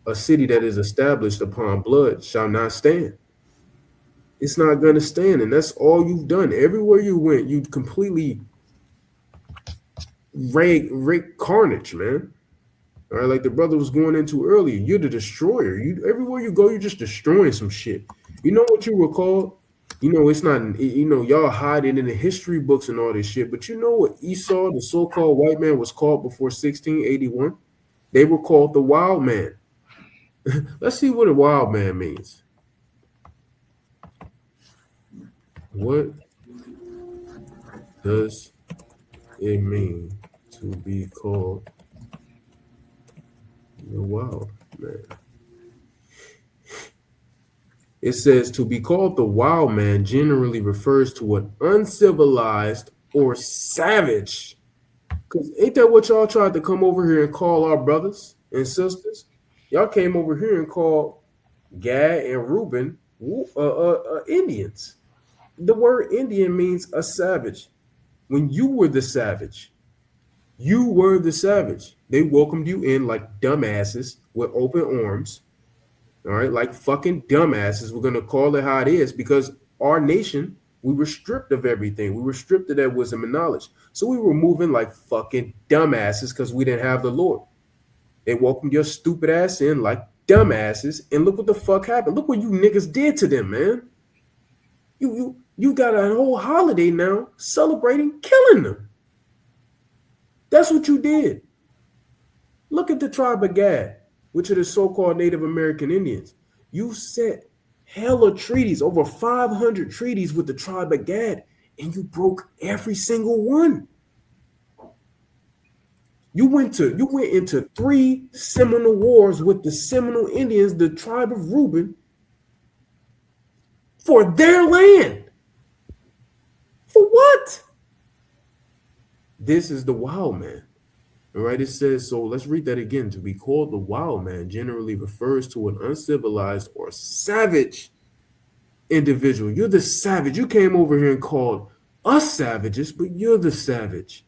a city that is established upon blood shall not stand. It's not going to stand, and that's all you've done. Everywhere you went, you completely rake carnage, man. All right, like the brother was going into earlier, you're the destroyer. Everywhere you go, you're just destroying some shit. You know what you were called? You know, it's not, y'all hide it in the history books and all this shit, but you know what Esau, the so-called white man, was called before 1681? They were called the wild man. Let's see what a wild man means. What does it mean to be called the wild man? It says to be called the wild man generally refers to an uncivilized or savage. Because ain't that what y'all tried to come over here and call our brothers and sisters? Y'all came over here and called Gad and Reuben Indians. The word Indian means a savage. When you were the savage, you were the savage. They welcomed you in like dumbasses with open arms. All right, like fucking dumbasses. We're going to call it how it is because our nation We were stripped of everything. We were stripped of that wisdom and knowledge. So we were moving like fucking dumbasses because we didn't have the Lord. They welcomed your stupid ass in like dumbasses, and look what the fuck happened. Look what you niggas did to them, man. You got a whole holiday now celebrating killing them. That's what you did. Look at the tribe of Gad, which are the so-called Native American Indians. You set hella treaties, over 500 treaties with the tribe of Gad, and you broke every single one. You went into 3 Seminole wars with the Seminole Indians, the tribe of Reuben, for their land. For what? This is the wild man. All right, it says, so let's read that again. To be called the wild man generally refers to an uncivilized or savage individual. You're the savage. You came over here and called us savages, but you're the savage.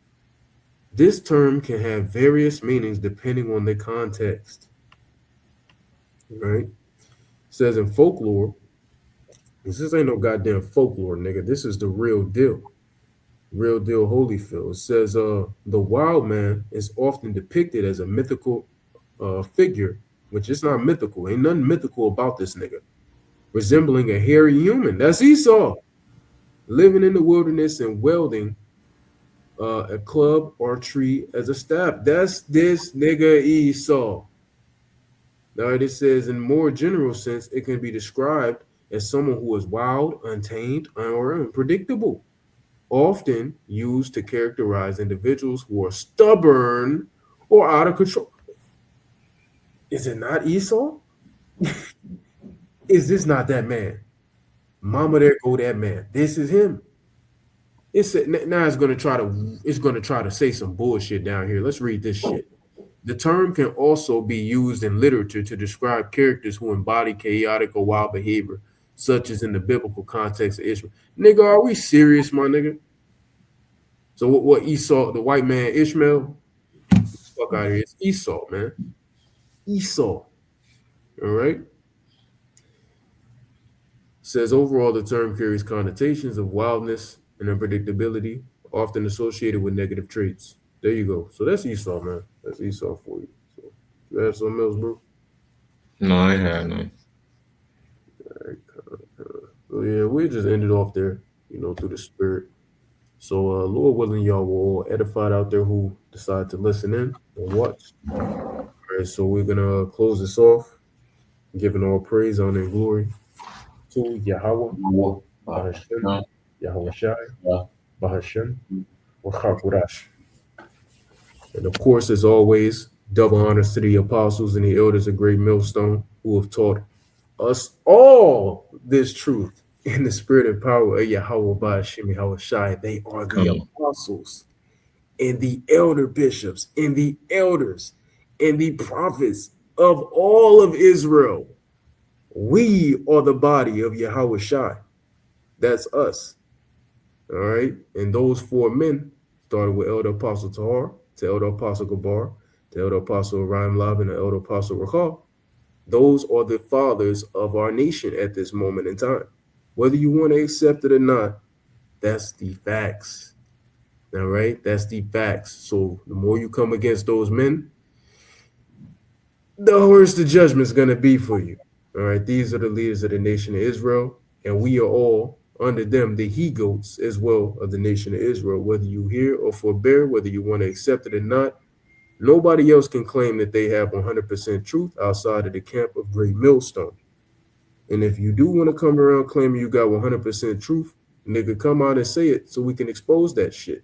This term can have various meanings depending on the context. Right? It says in folklore, this ain't no goddamn folklore, nigga. This is the real deal. Real deal Holyfield. It says the wild man is often depicted as a mythical figure, which is not mythical. Ain't nothing mythical about this nigga. Resembling a hairy human. That's Esau. Living in the wilderness and wielding a club or tree as a staff. That's this nigga Esau. Now it says in more general sense, it can be described as someone who is wild, untamed, or unpredictable. Often used to characterize individuals who are stubborn or out of control. Is it not Esau? Is this not that man? Mama, there go that man. This is him. Now it's gonna try to say some bullshit down here. Let's read this shit. The term can also be used in literature to describe characters who embody chaotic or wild behavior, such as in the biblical context of Israel. Nigga, are we serious, my nigga? So what Esau, the white man Ishmael? Fuck out of here. It's Esau, man. Esau. All right. Says overall the term carries connotations of wildness and unpredictability, often associated with negative traits. There you go. So that's Esau, man. That's Esau for you. So you have something else, bro? No, I ain't had none. All right, so yeah, we just ended off there, through the spirit. So Lord willing, y'all were all edified out there who decide to listen in and watch. All right, so we're gonna close this off, giving all praise, honor, and glory to Yahweh, Bahashem, Yahweh Shai, Bahashem, Wachakurash. And of course, as always, double honors to the apostles and the elders of Great Millstone who have taught us all this truth in the spirit and power of Yahweh Bahashem, Yahweh Shai. They are the apostles and the elder bishops and the elders and the prophets of all of Israel. We are the body of Yahweh Shai. That's us. All right. And those 4 men started with Elder Apostle Tahar, to Elder Apostle Gabar, to Elder Apostle Rahim Lab, and the Elder Apostle Rachel. Those are the fathers of our nation at this moment in time. Whether you want to accept it or not, that's the facts. All right. That's the facts. So the more you come against those men, the worse the judgment is going to be for you. All right, these are the leaders of the nation of Israel, and we are all under them, the he-goats as well of the nation of Israel. Whether you hear or forbear, whether you want to accept it or not, nobody else can claim that they have 100% truth outside of the camp of Great Millstone. And if you do want to come around claiming you got 100% truth, nigga, come out and say it so we can expose that shit.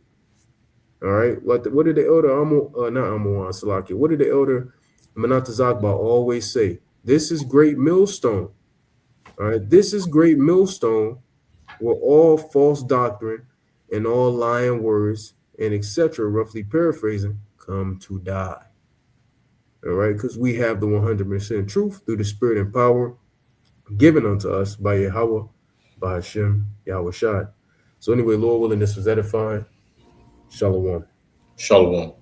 All right, what did the elder what did the elder Menatazakba always say? This is Great Millstone. All right, this is Great Millstone where all false doctrine and all lying words and etc., roughly paraphrasing, come to die. All right, because we have the 100% truth through the spirit and power given unto us by Yahweh, by Hashem, Yahweh Shai. So anyway, Lord willing, this was edifying. Shalom. Shalom.